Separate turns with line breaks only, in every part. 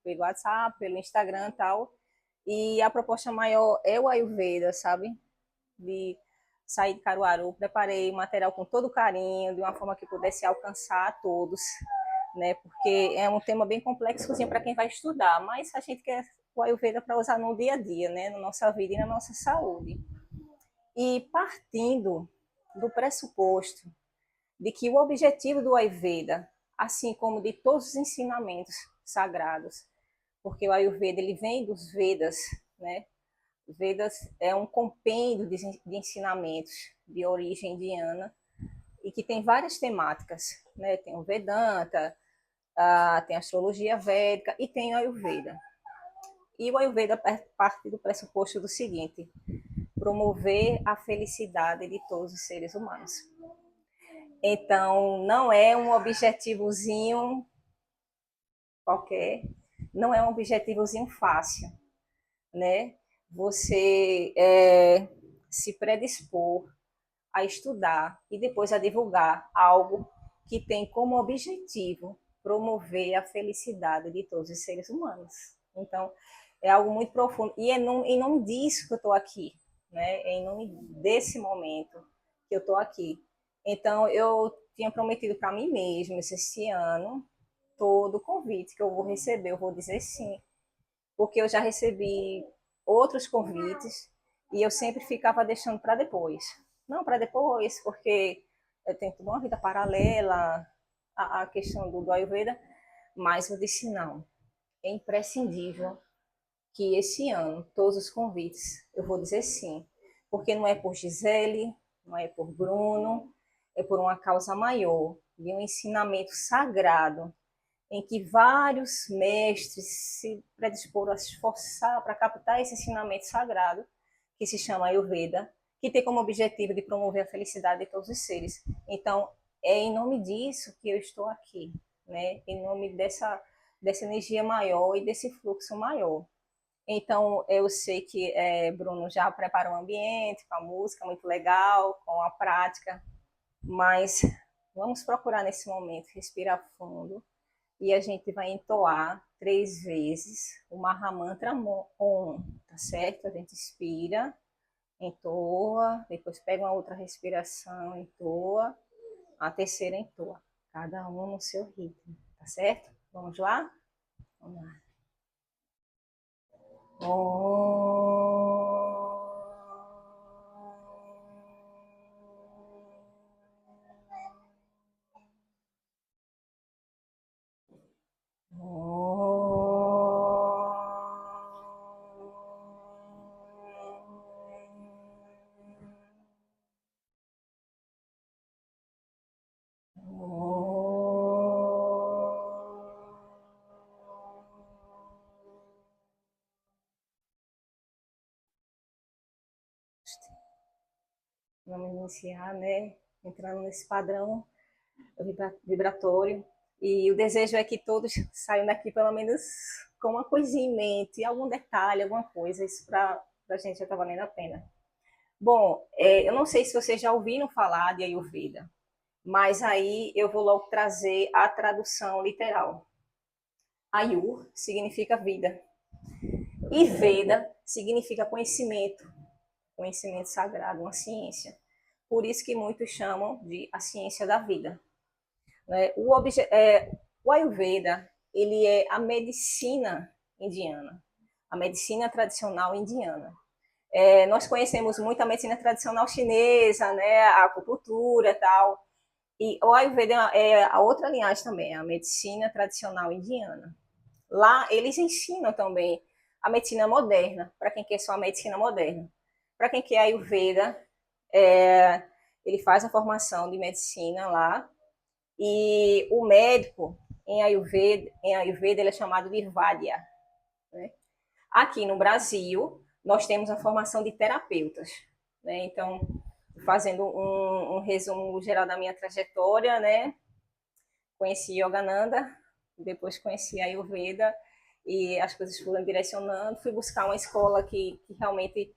pelo WhatsApp, pelo Instagram e tal. E a proposta maior é o Ayurveda, sabe? De sair de Caruaru, preparei o material com todo carinho, de uma forma que pudesse alcançar a todos, né? Porque é um tema bem complexo para quem vai estudar, mas a gente quer o Ayurveda para usar no dia a dia, né? Na nossa vida e na nossa saúde. E partindo do pressuposto de que o objetivo do Ayurveda, assim como de todos os ensinamentos sagrados, porque o Ayurveda ele vem dos Vedas, né? Vedas é um compêndio de ensinamentos de origem indiana e que tem várias temáticas, né? Tem o Vedanta, tem a astrologia védica e tem o Ayurveda. E o Ayurveda parte do pressuposto do seguinte: promover a felicidade de todos os seres humanos. Então, não é um objetivozinho qualquer, não é um objetivozinho fácil, né? Você se predispor a estudar e depois a divulgar algo que tem como objetivo promover a felicidade de todos os seres humanos. Então, é algo muito profundo. E é em nome disso que eu estou aqui, né? É em nome desse momento que eu estou aqui. Então, eu tinha prometido para mim mesma esse ano, todo convite que eu vou receber, eu vou dizer sim, porque eu já recebi outros convites e eu sempre ficava deixando para depois. Não, para depois, porque eu tenho uma vida paralela à questão do Ayurveda, mas eu disse não, é imprescindível que esse ano, todos os convites, eu vou dizer sim, porque não é por Gisele, não é por Bruno, é por uma causa maior, de um ensinamento sagrado em que vários mestres se predisporam a se esforçar para captar esse ensinamento sagrado, que se chama Ayurveda, que tem como objetivo de promover a felicidade de todos os seres. Então, é em nome disso que eu estou aqui, né? Em nome dessa energia maior e desse fluxo maior. Então, eu sei que Bruno já preparou o ambiente com a música, muito legal, com a prática, mas vamos procurar nesse momento respirar fundo e a gente vai entoar 3 vezes o Mahamantra Om, tá certo? A gente inspira, entoa, depois pega uma outra respiração, entoa, a terceira entoa. Cada um no seu ritmo, tá certo? Vamos lá? Vamos lá. Om. Vamos iniciar, né? Entrando nesse padrão vibratório. E o desejo é que todos saiam daqui pelo menos com uma coisinha em mente, algum detalhe, alguma coisa. Isso para a gente já está valendo a pena. Bom, eu não sei se vocês já ouviram falar de Ayurveda, mas aí eu vou logo trazer a tradução literal. Ayur significa vida e Veda significa conhecimento, conhecimento sagrado, uma ciência. Por isso que muitos chamam de a ciência da vida. O Ayurveda ele é a medicina indiana, a medicina tradicional indiana. Nós conhecemos muito a medicina tradicional chinesa, né, a acupuntura e tal, e o Ayurveda é a outra linhagem também, a medicina tradicional indiana. Lá eles ensinam também a medicina moderna, para quem quer só a medicina moderna. Para quem quer Ayurveda, ele faz a formação de medicina lá, e o médico em Ayurveda ele é chamado de Vaidya. Né? Aqui no Brasil, nós temos a formação de terapeutas. Né? Então, fazendo um resumo geral da minha trajetória, né? Conheci Yogananda, depois conheci a Ayurveda e as coisas foram direcionando. Fui buscar uma escola que realmente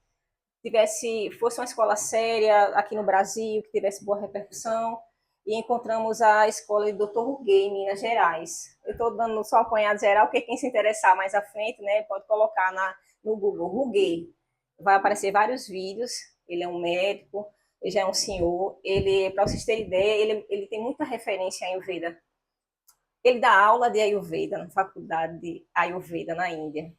fosse uma escola séria aqui no Brasil, que tivesse boa repercussão. e encontramos a escola de Dr. Ruguê, em Minas Gerais. Eu estou dando só um apanhado geral, porque quem se interessar mais à frente, né, pode colocar no Google Ruguê. Vai aparecer vários vídeos. Ele é um médico, ele já é um senhor. Ele, para vocês terem ideia, ele tem muita referência em Ayurveda. Ele dá aula de Ayurveda na faculdade de Ayurveda na Índia.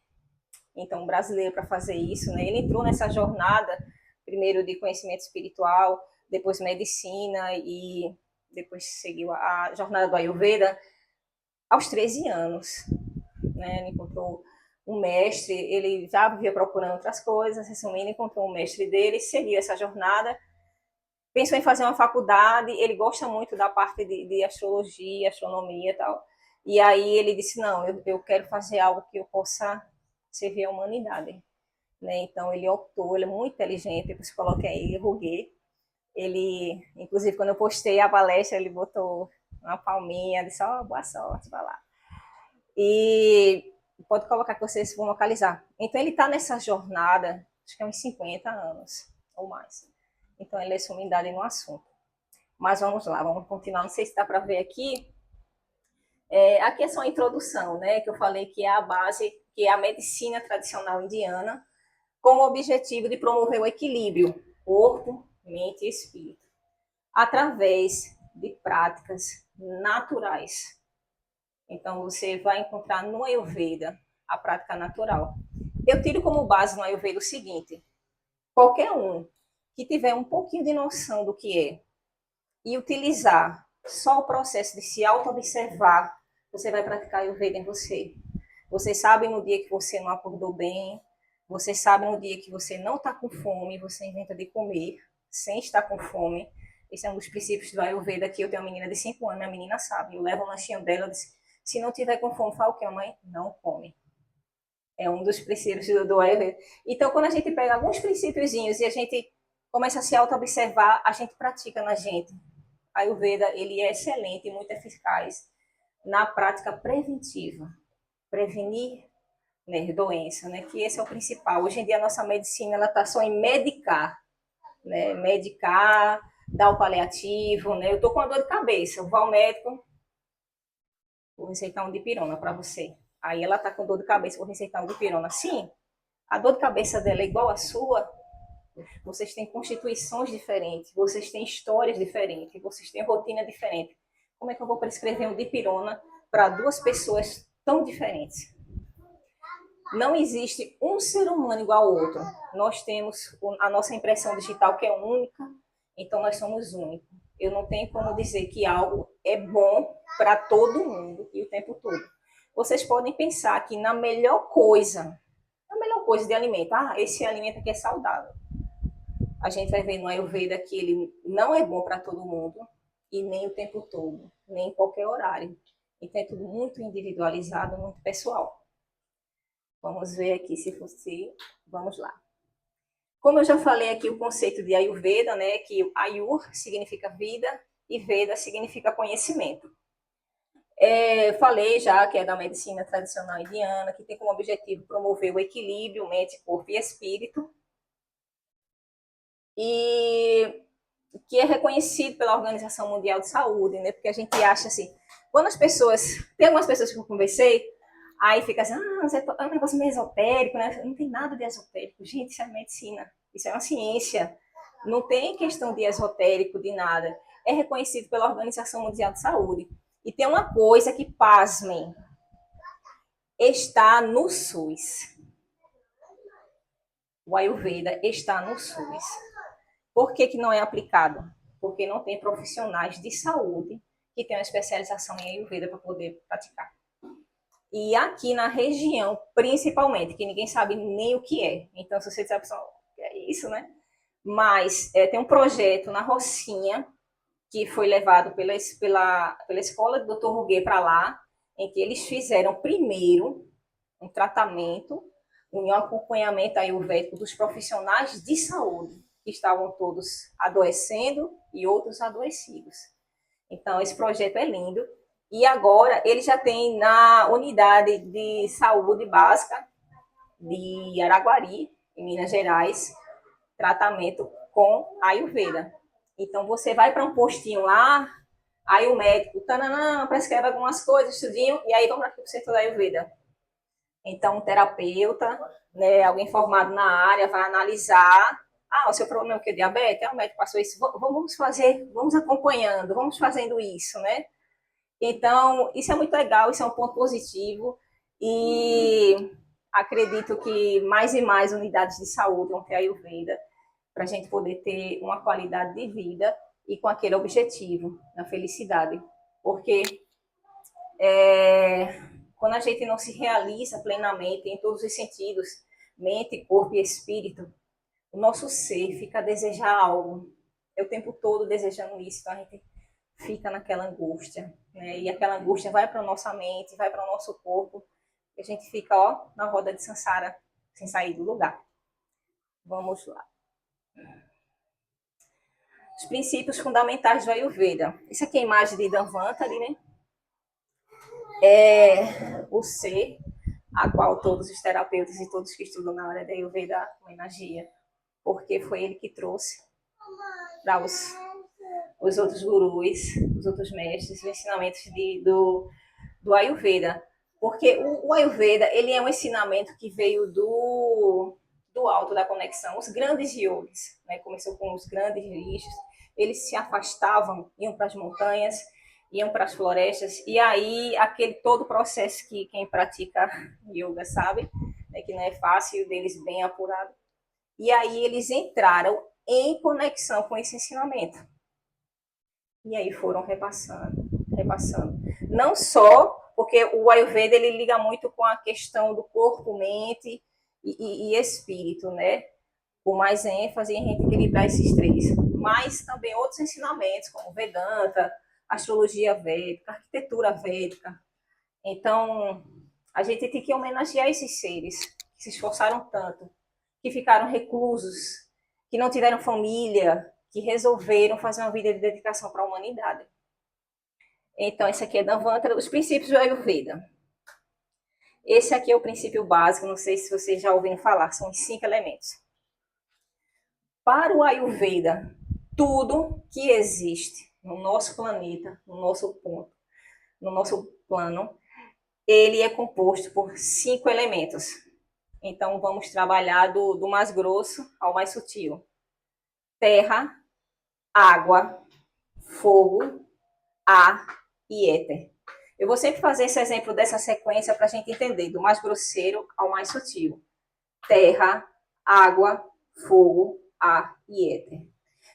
Então, brasileiro para fazer isso, né? Ele entrou nessa jornada, primeiro de conhecimento espiritual, depois medicina e depois seguiu a jornada do Ayurveda aos 13 anos, né? Ele encontrou um mestre, ele já vivia procurando outras coisas, resumindo, encontrou um mestre dele, seguiu essa jornada, pensou em fazer uma faculdade, ele gosta muito da parte de astrologia, astronomia e tal, e aí ele disse, não, eu quero fazer algo que eu possa servir à humanidade. Né? Então ele optou, ele é muito inteligente, depois coloquei aí, Ruguê. Ele, inclusive, quando eu postei a palestra, ele botou uma palminha, disse, ó, oh, boa sorte, vai lá. E pode colocar que vocês vão localizar. Então ele está nessa jornada, acho que é uns 50 anos ou mais. Então ele é sumidade no assunto. Mas vamos lá, vamos continuar. Não sei se dá para ver aqui. Aqui é só a introdução, né? Que eu falei que é a base, que é a medicina tradicional indiana, com o objetivo de promover o equilíbrio corpo, mente e espírito, através de práticas naturais. Então, você vai encontrar no Ayurveda a prática natural. Eu tiro como base no Ayurveda o seguinte: qualquer um que tiver um pouquinho de noção do que é e utilizar só o processo de se auto-observar, você vai praticar Ayurveda em você. Você sabe no dia que você não acordou bem, você sabe no dia que você não está com fome, você inventa de comer sem estar com fome. Esse é um dos princípios do Ayurveda, que eu tenho uma menina de 5 anos, minha menina sabe. Eu levo o lanchinho dela, eu disse, se não tiver com fome, fala o que, mãe? Não come. É um dos princípios do Ayurveda. Então, quando a gente pega alguns princípiozinhos e a gente começa a se auto-observar, a gente pratica na gente. A Ayurveda, ele é excelente e muito eficaz na prática preventiva. Prevenir, né, doença, né? Que esse é o principal. Hoje em dia a nossa medicina ela está só em medicar, né? Medicar, dar o paliativo, né? Eu estou com uma dor de cabeça, eu vou ao médico, vou receitar um dipirona para você. Aí ela está com dor de cabeça, vou receitar um dipirona. Sim, a dor de cabeça dela é igual à sua. Vocês têm constituições diferentes, vocês têm histórias diferentes, vocês têm rotina diferente. Como é que eu vou prescrever um dipirona para duas pessoas tão diferentes? Não existe um ser humano igual ao outro. Nós temos a nossa impressão digital que é única, então nós somos únicos. Eu não tenho como dizer que algo é bom para todo mundo e o tempo todo. Vocês podem pensar que na melhor coisa de alimento, esse alimento aqui é saudável. A gente vai ver no Ayurveda que ele não é bom para todo mundo e nem o tempo todo, nem em qualquer horário. Então é tudo muito individualizado, muito pessoal. Vamos ver aqui se fosse. Vamos lá. Como eu já falei aqui o conceito de Ayurveda, né, que Ayur significa vida e Veda significa conhecimento. Falei já que é da medicina tradicional indiana, que tem como objetivo promover o equilíbrio mente, corpo e espírito, e que é reconhecido pela Organização Mundial de Saúde, né? Porque a gente acha assim, quando as pessoas, tem algumas pessoas que eu conversei, aí fica assim, é um negócio meio esotérico, né? Não tem nada de esotérico, gente, isso é medicina, isso é uma ciência, não tem questão de esotérico, de nada, é reconhecido pela Organização Mundial de Saúde. E tem uma coisa que, pasmem, está no SUS. O Ayurveda está no SUS. Por que não é aplicado? Porque não tem profissionais de saúde que tenham especialização em Ayurveda para poder praticar. E aqui na região, principalmente, que ninguém sabe nem o que é. Então, se você disser, pessoal, é isso, né? Mas tem um projeto na Rocinha, que foi levado pela escola do Dr. Ruguê para lá, em que eles fizeram primeiro um tratamento, um acompanhamento ayurvédico dos profissionais de saúde, que estavam todos adoecendo e outros adoecidos. Então, esse projeto é lindo. E agora ele já tem na unidade de saúde básica de Araguari, em Minas Gerais, tratamento com Ayurveda. Então, você vai para um postinho lá, Aí o médico, tananã, prescreve algumas coisas, tudinho, e aí vamos aqui para o centro da Ayurveda. Então, um terapeuta, né, alguém formado na área, vai analisar. Ah, o seu problema é o que? Diabetes? O médico passou isso. Vamos fazer, vamos acompanhando, vamos fazendo isso, né? Então, isso é muito legal, isso é um ponto positivo. E acredito que mais e mais unidades de saúde vão ter a Ayurveda para a gente poder ter uma qualidade de vida e com aquele objetivo, na felicidade. Porque quando a gente não se realiza plenamente em todos os sentidos, mente, corpo e espírito, o nosso ser fica a desejar algo. É o tempo todo desejando isso, então a gente fica naquela angústia, né? E aquela angústia vai para a nossa mente, vai para o nosso corpo, e a gente fica, ó, na roda de Sansara, sem sair do lugar. Vamos lá. Os princípios fundamentais do Ayurveda. Isso aqui é a imagem de Dhanvantari, né? É o ser a qual todos os terapeutas e todos que estudam na área da Ayurveda homenageia, porque foi ele que trouxe para os outros gurus, os outros mestres, os ensinamentos do Ayurveda. Porque o Ayurveda, ele é um ensinamento que veio do alto da conexão. Os grandes yogis, né, começou com os grandes rishis, eles se afastavam, iam para as montanhas, iam para as florestas, e aí aquele todo processo que quem pratica yoga sabe, né, que não é fácil, deles bem apurado. E aí eles entraram em conexão com esse ensinamento. E aí foram repassando, repassando. Não só porque o Ayurveda ele liga muito com a questão do corpo, mente e espírito, né? Com mais ênfase em equilibrar esses três. Mas também outros ensinamentos, como Vedanta, astrologia védica, arquitetura védica. Então, a gente tem que homenagear esses seres que se esforçaram tanto, que ficaram reclusos, que não tiveram família, que resolveram fazer uma vida de dedicação para a humanidade. Então, esse aqui é Dhanvantari, os princípios do Ayurveda. Esse aqui é o princípio básico, não sei se vocês já ouviram falar, são os 5 elementos. Para o Ayurveda, tudo que existe no nosso planeta, no nosso ponto, no nosso plano, ele é composto por 5 elementos. Então, vamos trabalhar do mais grosso ao mais sutil. Terra, água, fogo, ar e éter. Eu vou sempre fazer esse exemplo dessa sequência para a gente entender, do mais grosseiro ao mais sutil. Terra, água, fogo, ar e éter.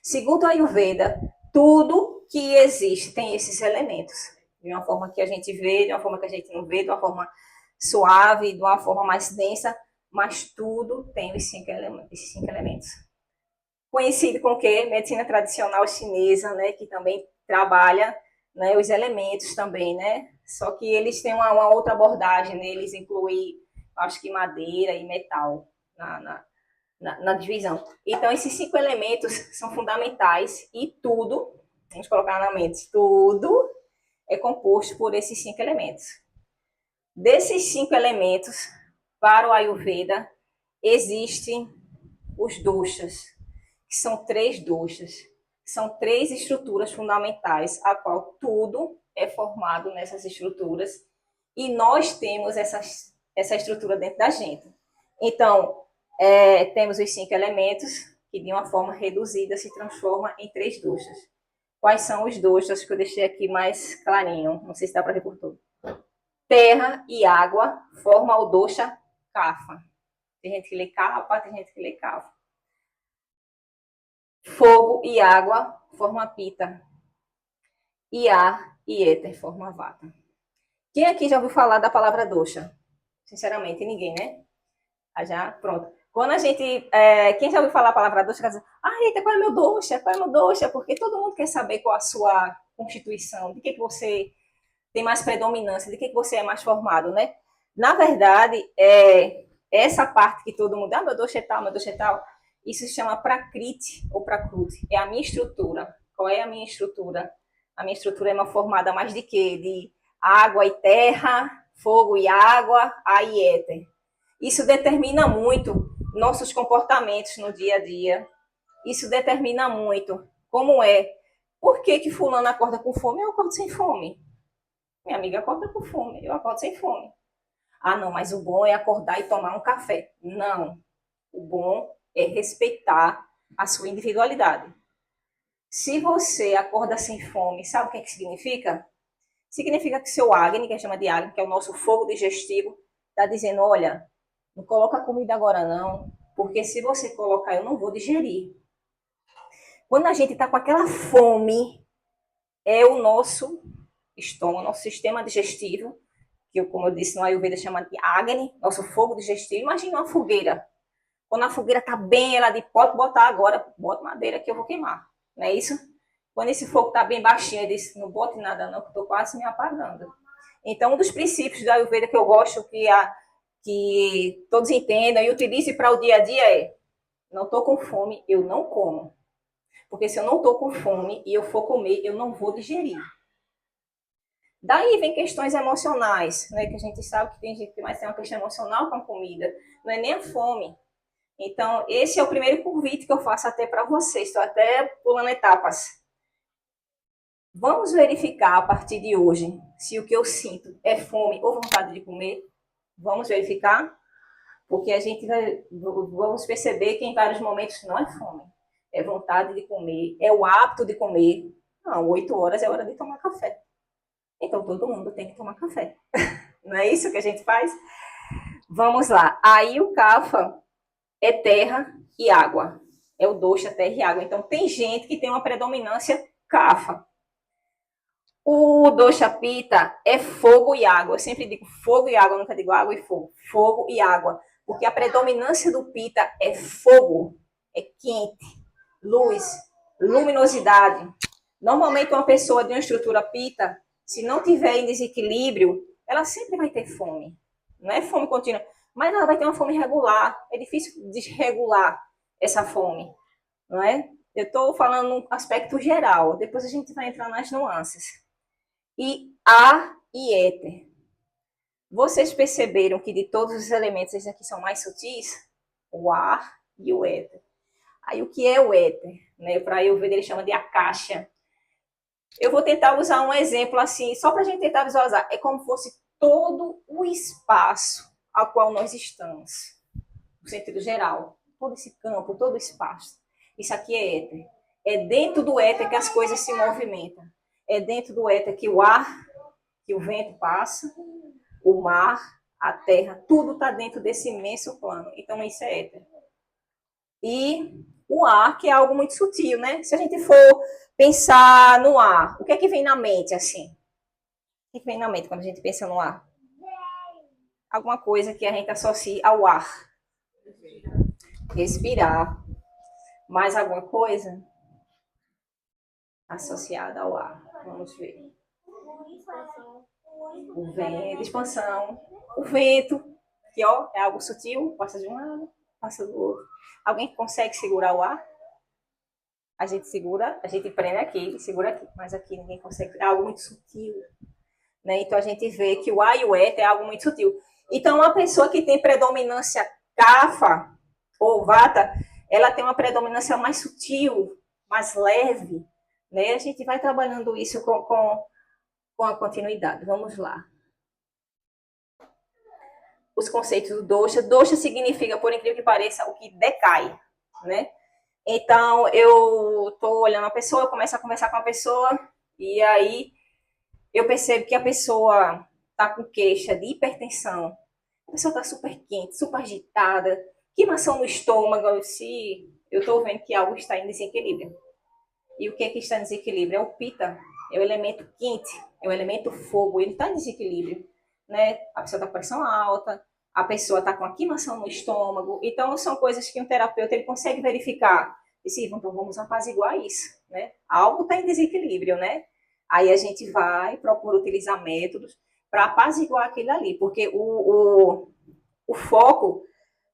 Segundo a Ayurveda, tudo que existe tem esses elementos. De uma forma que a gente vê, de uma forma que a gente não vê, de uma forma suave, de uma forma mais densa, mas tudo tem esses cinco elementos. Conhecido com o quê? Medicina tradicional chinesa, né, que também trabalha, né, os elementos também, né? Só que eles têm uma outra abordagem, né? Eles incluem, acho que madeira e metal na divisão. Então, esses 5 elementos são fundamentais e tudo, vamos colocar na mente, tudo é composto por esses 5 elementos. Desses 5 elementos, para o Ayurveda, existem os doshas, que são 3 doshas. São 3 estruturas fundamentais, a qual tudo é formado nessas estruturas, e nós temos essa estrutura dentro da gente. Então, temos os 5 elementos, que de uma forma reduzida se transforma em 3 doshas. Quais são os doshas que eu deixei aqui mais clarinho? Não sei se dá para ver por tudo. Terra e água formam o dosha kapha. Tem gente que lê kapha, tem gente que lê kapha. Fogo e água formam pita. E ar e éter formam vata. Quem aqui já ouviu falar da palavra dosha? Sinceramente, ninguém, né? Já, pronto. Quando a gente, quem já ouviu falar a palavra dosha, diz, eita, qual é meu dosha? Qual é meu dosha? Porque todo mundo quer saber qual a sua constituição, de que você tem mais predominância, de que você é mais formado, né? Na verdade, essa parte que todo mundo, meu dosha é tal, meu dosha é tal, isso se chama prakriti ou prakruti, é a minha estrutura. Qual é a minha estrutura? A minha estrutura é uma formada mais de quê? De água e terra, fogo e água, ar e éter. Isso determina muito nossos comportamentos no dia a dia. Isso determina muito como é Por que que fulano acorda com fome e eu acordo sem fome? Minha amiga acorda com fome, eu acordo sem fome. Ah, não, mas o bom é acordar e tomar um café. Não. O bom é respeitar a sua individualidade. Se você acorda sem fome, sabe o que, é que significa? Significa que seu Agni, que a gente chama de Agni, que é o nosso fogo digestivo, está dizendo, olha, não coloca comida agora não, porque se você colocar eu não vou digerir. Quando a gente está com aquela fome, é o nosso estômago, nosso sistema digestivo, que como eu disse no Ayurveda chama de Agni, nosso fogo digestivo. Imagina uma fogueira. Quando a fogueira está bem, ela diz, pode botar agora, bota madeira que eu vou queimar. Não é isso? Quando esse fogo está bem baixinho, ele diz, não bote nada não, que estou quase me apagando. Então, um dos princípios da Ayurveda que eu gosto que todos entendam e utilizem para o dia a dia é, não estou com fome, eu não como. Porque se eu não estou com fome e eu for comer, eu não vou digerir. Daí vem questões emocionais, né? Que a gente sabe que tem gente que mais tem uma questão emocional com a comida. Não é nem a fome. Então, esse é o primeiro convite que eu faço até para vocês. Estou até pulando etapas. Vamos verificar a partir de hoje se o que eu sinto é fome ou vontade de comer. Vamos verificar? Porque a gente vamos perceber que em vários momentos não é fome. É vontade de comer, é o hábito de comer. Não, 8 horas é hora de tomar café. Então todo mundo tem que tomar café. Não é isso que a gente faz? Vamos lá. Aí o Kapha é terra e água. É o dosha, terra e água. Então tem gente que tem uma predominância Kapha. O dosha Pitta é fogo e água. Eu sempre digo fogo e água, nunca digo água e fogo. Fogo e água. Porque a predominância do Pitta é fogo, é quente, luz, luminosidade. Normalmente uma pessoa de uma estrutura Pitta, se não tiver em desequilíbrio, ela sempre vai ter fome. Não é fome contínua, mas ela vai ter uma fome regular. É difícil desregular essa fome, não é? Eu estou falando no aspecto geral, depois a gente vai entrar nas nuances. E ar e éter. Vocês perceberam que de todos os elementos, esses aqui são mais sutis? O ar e o éter. Aí o que é o éter? Né? Para eu ver, ele chama de akasha. Eu vou tentar usar um exemplo assim, só para a gente tentar visualizar. É como se fosse todo o espaço ao qual nós estamos, no sentido geral. Todo esse campo, todo o espaço. Isso aqui é éter. É dentro do éter que as coisas se movimentam. É dentro do éter que o ar, que o vento passa, o mar, a terra, tudo está dentro desse imenso plano. Então, isso é éter. E o ar, que é algo muito sutil, né? Se a gente for pensar no ar, o que é que vem na mente, assim? O que é que vem na mente quando a gente pensa no ar? Alguma coisa que a gente associe ao ar. Respirar. Mais alguma coisa associada ao ar? Vamos ver. O vento, expansão. O vento, que ó, é algo sutil, passa de um lado, passa do outro. Alguém consegue segurar o ar? A gente segura, a gente prende aqui, segura aqui, mas aqui ninguém consegue. É algo muito sutil. Né? Então a gente vê que o ar e o éter é algo muito sutil. Então uma pessoa que tem predominância Kapha ou Vata, ela tem uma predominância mais sutil, mais leve. Né? A gente vai trabalhando isso com a continuidade. Vamos lá. Os conceitos do dosha. Dosha significa, por incrível que pareça, o que decai. Né? Então, eu estou olhando a pessoa, eu começo a conversar com a pessoa, e aí eu percebo que a pessoa está com queixa de hipertensão, a pessoa está super quente, super agitada, queimação no estômago, se eu estou vendo que algo está em desequilíbrio. E o que é que está em desequilíbrio? É o Pitta, é o elemento quente, é o elemento fogo, ele está em desequilíbrio. Né? A pessoa está com pressão alta, a pessoa está com a queimação no estômago. Então, são coisas que um terapeuta ele consegue verificar. E sim, então vamos apaziguar isso. Né? Algo está em desequilíbrio, né? Aí a gente vai, procura utilizar métodos para apaziguar aquilo ali. Porque o foco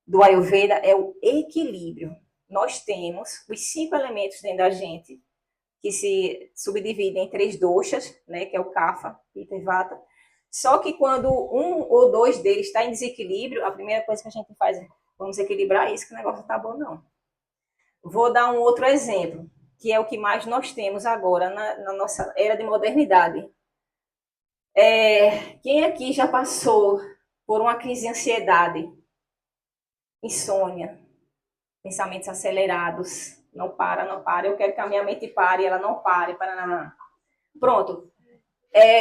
do Ayurveda é o equilíbrio. Nós temos os 5 elementos dentro da gente, que se subdividem em 3 doshas, né? Que é o Kapha, Pitta e Vata. Só que quando um ou dois deles está em desequilíbrio, a primeira coisa que a gente faz é vamos equilibrar isso, que o negócio não está bom, não. Vou dar um outro exemplo. que é o que mais nós temos agora na nossa era de modernidade. Quem aqui já passou por uma crise de ansiedade, insônia, pensamentos acelerados? Não para, não para. Eu quero que a minha mente pare, ela não pare. Para. Pronto.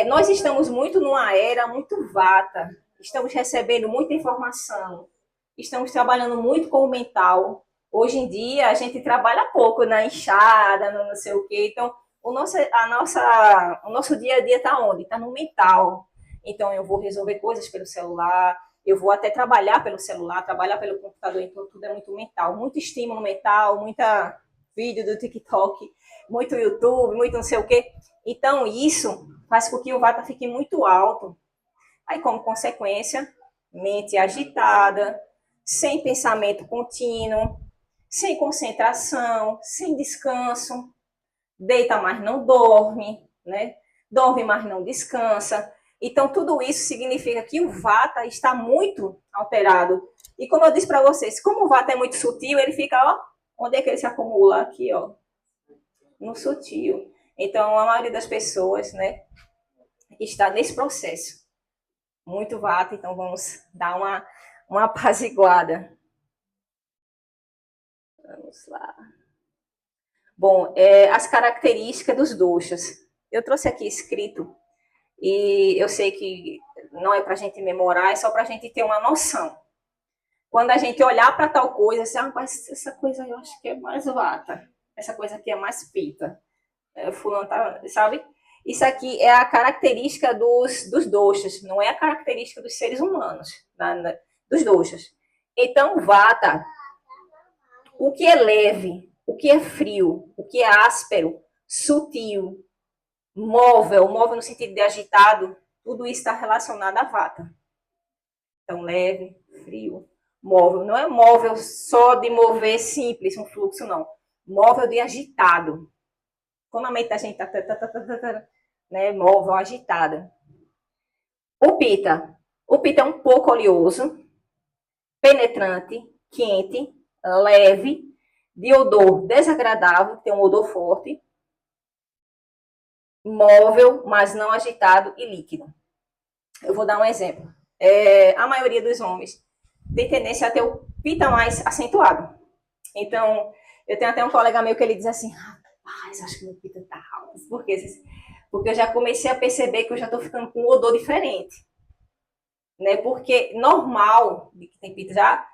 Nós estamos muito numa era muito vata. Estamos recebendo muita informação. Estamos trabalhando muito com o mental. Hoje em dia, a gente trabalha pouco na enxada, no não sei o quê. Então, o nosso dia a dia está onde? Está no mental. Então, eu vou resolver coisas pelo celular, eu vou até trabalhar pelo celular, trabalhar pelo computador. Então, tudo é muito mental. Muito estímulo mental, muita vídeo do TikTok, muito YouTube, muito não sei o quê. Então, isso faz com que o vata fique muito alto. Aí, como consequência, mente agitada, sem pensamento contínuo, sem concentração, sem descanso, deita, mas não dorme, né? Dorme, mas não descansa. Então, tudo isso significa que o vata está muito alterado. E como eu disse para vocês, como o vata é muito sutil, ele fica, ó, onde é que ele se acumula? Aqui, ó, no sutil. Então, a maioria das pessoas, né, está nesse processo. Muito vata, então vamos dar uma apaziguada. Vamos lá. Bom, as características dos doshas. Eu trouxe aqui escrito, e eu sei que não é para a gente memorar, é só para a gente ter uma noção. Quando a gente olhar para tal coisa, assim, mas essa coisa eu acho que é mais vata, essa coisa aqui é mais pita. Fulano tá, sabe? Isso aqui é a característica dos doshas, não é a característica dos seres humanos, dos doshas. Então, vata, o que é leve, o que é frio, o que é áspero, sutil, móvel no sentido de agitado, tudo isso está relacionado a vata. Então, leve, frio, móvel. Não é móvel só de mover simples, um fluxo, não. Móvel de agitado. Quando a mente da gente está né, móvel, agitada. O pita é um pouco oleoso, penetrante, quente, leve, de odor desagradável, tem um odor forte, móvel, mas não agitado e líquido. Eu vou dar um exemplo. A maioria dos homens tem tendência a ter o pita mais acentuado. Então, eu tenho até um colega meu que ele diz assim, rapaz, acho que meu pita tá alto. Por quê? Porque eu já comecei a perceber que eu já estou ficando com um odor diferente. Né? Porque normal, que tem pita já,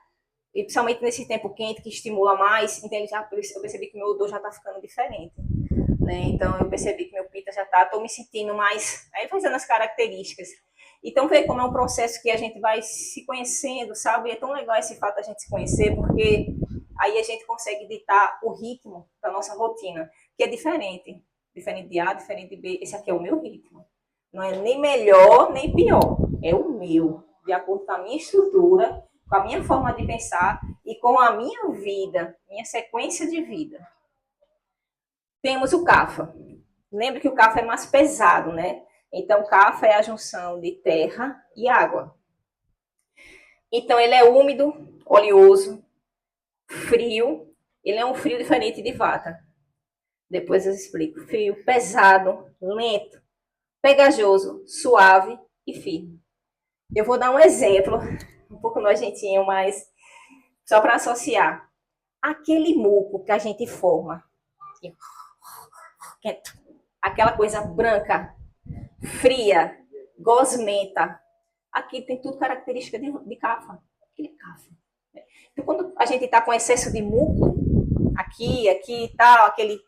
e principalmente nesse tempo quente que estimula mais, então eu percebi que meu odor já está ficando diferente. Né? Então eu percebi que meu pita já está, estou me sentindo mais, aí fazendo as características. Então vê como é um processo que a gente vai se conhecendo, sabe? E é tão legal esse fato da gente se conhecer, porque aí a gente consegue ditar o ritmo da nossa rotina, que é diferente. Diferente de A, diferente de B. Esse aqui é o meu ritmo. Não é nem melhor, nem pior. É o meu, de acordo com a minha estrutura, com a minha forma de pensar e com a minha vida, minha sequência de vida. Temos o Kapha. Lembra que o Kapha é mais pesado, né? Então, o Kapha é a junção de terra e água. Então, ele é úmido, oleoso, frio. Ele é um frio diferente de Vata. Depois eu explico. Frio, pesado, lento, pegajoso, suave e firme. Eu vou dar um exemplo, um pouco nojentinho, mas só para associar. Aquele muco que a gente forma, aquela coisa branca, fria, gosmenta, aqui tem tudo característica de Kapha. Aquele Kapha. Então, quando a gente está com excesso de muco, aqui e tal, aquele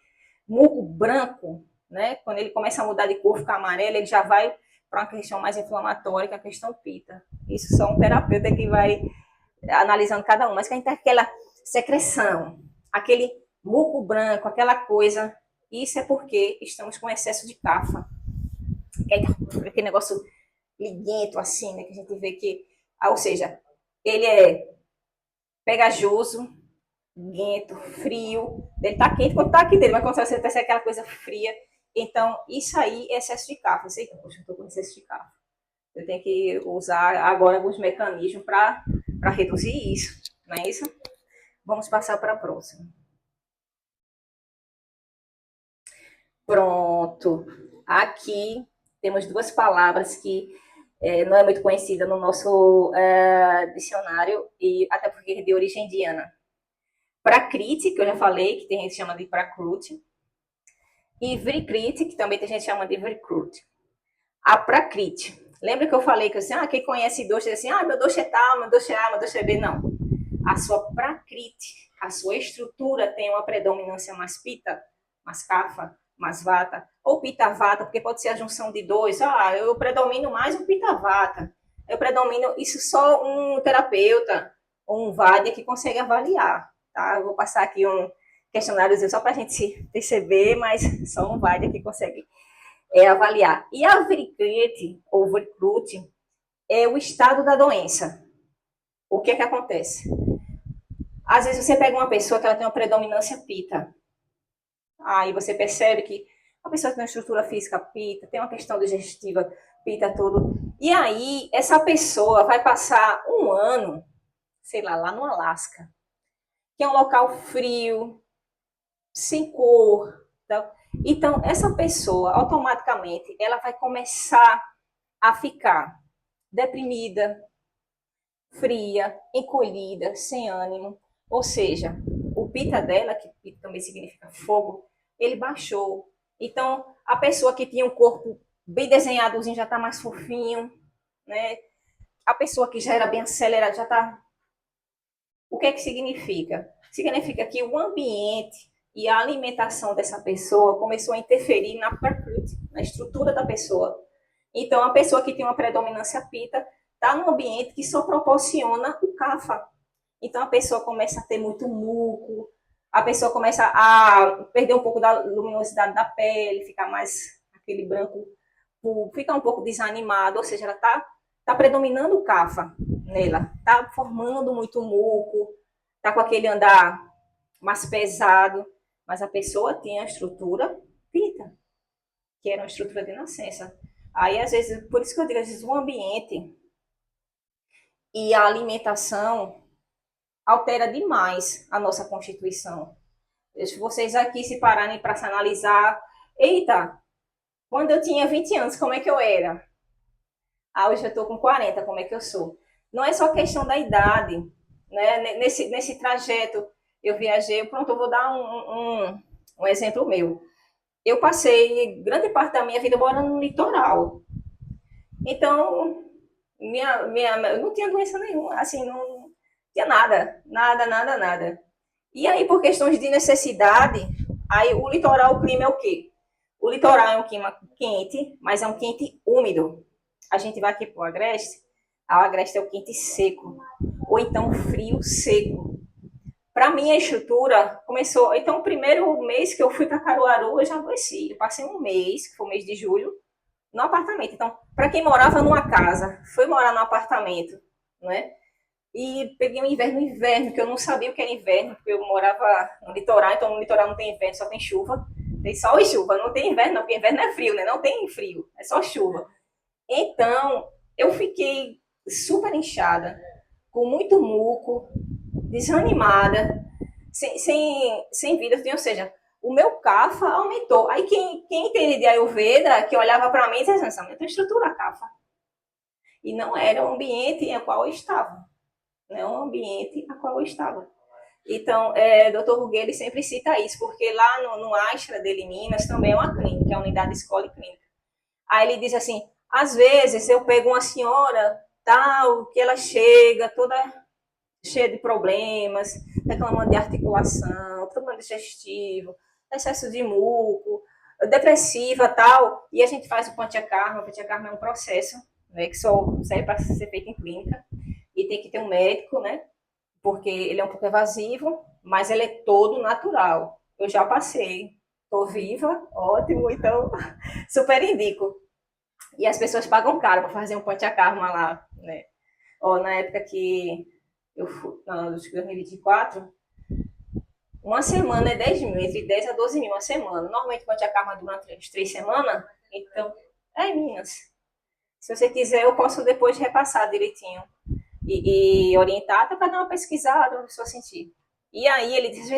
muco branco, né? Quando ele começa a mudar de cor, ficar amarelo, ele já vai para uma questão mais inflamatória, que é a questão pita. Isso só um terapeuta que vai analisando cada um. Mas que a gente tem aquela secreção, aquele muco branco, aquela coisa, isso é porque estamos com excesso de Kapha. Aquele negócio liguento assim, né? Que a gente vê que, ou seja, ele é pegajoso, guento, frio. Ele tá quente quando tá aqui dentro, mas quando você percebe aquela coisa fria. Então, isso aí é excesso de Kapha. Você, poxa, eu tô com excesso de Kapha. Eu tenho que usar agora alguns mecanismos para reduzir isso. Não é isso? Vamos passar para a próxima. Pronto. Aqui temos duas palavras que não é muito conhecida no nosso dicionário, e até porque é de origem indiana. Prakriti, que eu já falei, que tem gente que chama de Prakriti, e Vrikriti, que também tem gente que chama de Vrikriti. A Prakriti. Lembra que eu falei que assim, quem conhece doce diz assim, meu doce é tal, meu doce é A, meu doce é B. Não. A sua Prakriti, a sua estrutura tem uma predominância mais pita, mais kapha, mais vata, ou pita vata, porque pode ser a junção de dois. Eu predomino mais o pita vata. Eu predomino, isso só um terapeuta ou um vadia que consegue avaliar. Tá? Eu vou passar aqui um questionáriozinho só para a gente se perceber, mas só um vadia que consegue avaliar. E a Vrikriti, ou Vrikriti, é o estado da doença. O que é que acontece? Às vezes você pega uma pessoa que ela tem uma predominância pita. Aí você percebe que a pessoa tem uma estrutura física pita, tem uma questão digestiva pita tudo. E aí essa pessoa vai passar um ano, sei lá no Alasca, que é um local frio, sem cor. Então essa pessoa automaticamente ela vai começar a ficar deprimida, fria, encolhida, sem ânimo. Ou seja, o pita dela, que também significa fogo, ele baixou. Então, a pessoa que tinha um corpo bem desenhadozinho já está mais fofinho, né? A pessoa que já era bem acelerada já está. O que é que significa? Significa que o ambiente e a alimentação dessa pessoa começou a interferir na estrutura da pessoa. Então, a pessoa que tem uma predominância pita está num ambiente que só proporciona o kapha. Então, a pessoa começa a ter muito muco, a pessoa começa a perder um pouco da luminosidade da pele, ficar mais aquele branco, fica um pouco desanimado, ou seja, ela tá predominando o kapha nela, tá formando muito muco, tá com aquele andar mais pesado, mas a pessoa tem a estrutura pita, que era uma estrutura de nascença. Aí, às vezes, por isso que eu digo, às vezes, o ambiente e a alimentação altera demais a nossa constituição. Se vocês aqui se pararem para se analisar, eita, quando eu tinha 20 anos, como é que eu era? Hoje eu estou com 40, como é que eu sou? Não é só questão da idade, né? Nesse trajeto, eu viajei, pronto, eu vou dar um exemplo meu. Eu passei grande parte da minha vida morando no litoral. Então, eu não tinha doença nenhuma, assim, não tinha nada, nada, nada, nada. E aí, por questões de necessidade, aí o litoral, o clima é o quê? O litoral é um clima quente, mas é um quente úmido. A gente vai aqui para o Agreste, o Agreste é o quente seco, ou então frio seco. Para mim, a estrutura começou. Então, o primeiro mês que eu fui para Caruaru, eu já adoeci. Eu passei um mês, que foi o mês de julho, no apartamento. Então, para quem morava numa casa, foi morar no apartamento, né? E peguei um inverno, que eu não sabia o que era inverno, porque eu morava no litoral, então no litoral não tem inverno, só tem chuva. Tem sol e chuva, não tem inverno, não, porque inverno é frio, né? Não tem frio, é só chuva. Então, eu fiquei super inchada, com muito muco, desanimada, sem vida, ou seja, o meu kapha aumentou. Aí quem entende de Ayurveda, que olhava para mim, dizia assim, eu tenho estrutura kapha. E não era o ambiente em qual eu estava, né? O ambiente a qual eu estava. Então, Dr. Ruguet, ele sempre cita isso, porque lá no Astra dele em Minas também é uma clínica, é a unidade de escola e clínica. Aí ele diz assim, às vezes eu pego uma senhora tal, que ela chega toda cheia de problemas, reclamando de articulação, problema digestivo, excesso de muco, depressiva tal, e a gente faz o Panchakarma. O Panchakarma é um processo, né, que só serve para ser feito em clínica, e tem que ter um médico, né, porque ele é um pouco evasivo, mas ele é todo natural. Eu já passei, estou viva, ótimo, então super indico. E as pessoas pagam caro para fazer um Panchakarma lá, né? Na época que eu fui, não, 2024, uma semana é 10 mil, entre 10 a 12 mil uma semana. Normalmente o Panchakarma dura 3 semanas, então é em Minas. Se você quiser, eu posso depois repassar direitinho e orientar até para dar uma pesquisada, para a pessoa sentir. E aí ele diz,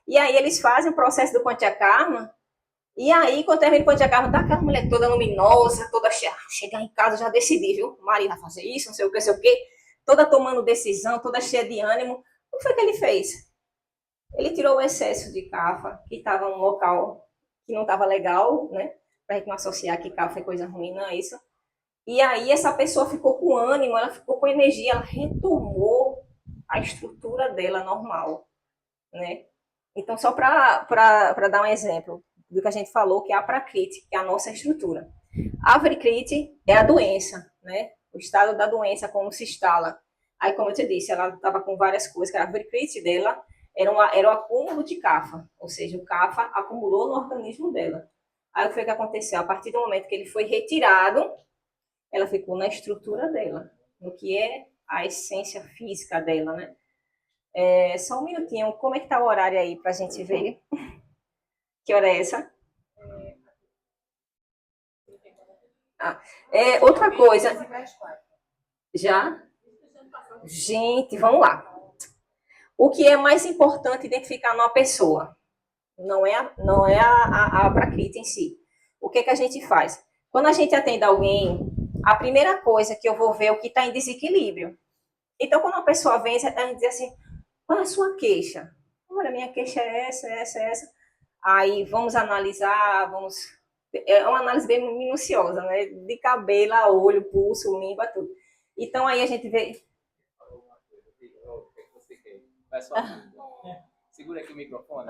e aí eles fazem o processo do Panchakarma E aí, quando termina o pão de carro, tá aquela mulher toda luminosa, toda cheia. Chegar em casa, já decidi, viu? Maria vai fazer isso, não sei o que, não sei o que. Toda tomando decisão, toda cheia de ânimo. O que foi que ele fez? Ele tirou o excesso de cafa, que estava num local que não estava legal, né? Pra gente não associar que cafa é coisa ruim, não é isso. E aí essa pessoa ficou com ânimo, ela ficou com energia, ela retomou a estrutura dela normal, né? Então, só para dar um exemplo do que a gente falou, que é a prakriti, que é a nossa estrutura. A vrikriti é a doença, né? O estado da doença, como se instala. Aí, como eu te disse, ela estava com várias coisas, que a vrikriti dela era um acúmulo de kapha, ou seja, o kapha acumulou no organismo dela. Aí, o que foi que aconteceu? A partir do momento que ele foi retirado, ela ficou na estrutura dela, no que é a essência física dela, né? Só um minutinho, como é que tá o horário aí pra gente ver? Que hora é essa? Ah, outra coisa. Já? Gente, vamos lá. O que é mais importante identificar numa pessoa? Não é a prakriti em si. O que, que a gente faz? Quando a gente atende alguém, a primeira coisa que eu vou ver é o que está em desequilíbrio. Então, quando uma pessoa vem, a gente diz assim, qual é a sua queixa? Olha, minha queixa é essa, essa, essa. Aí vamos analisar, vamos. É uma análise bem minuciosa, né? De cabelo a olho, pulso, língua, tudo. Então aí a gente vê.
Segura aqui o microfone.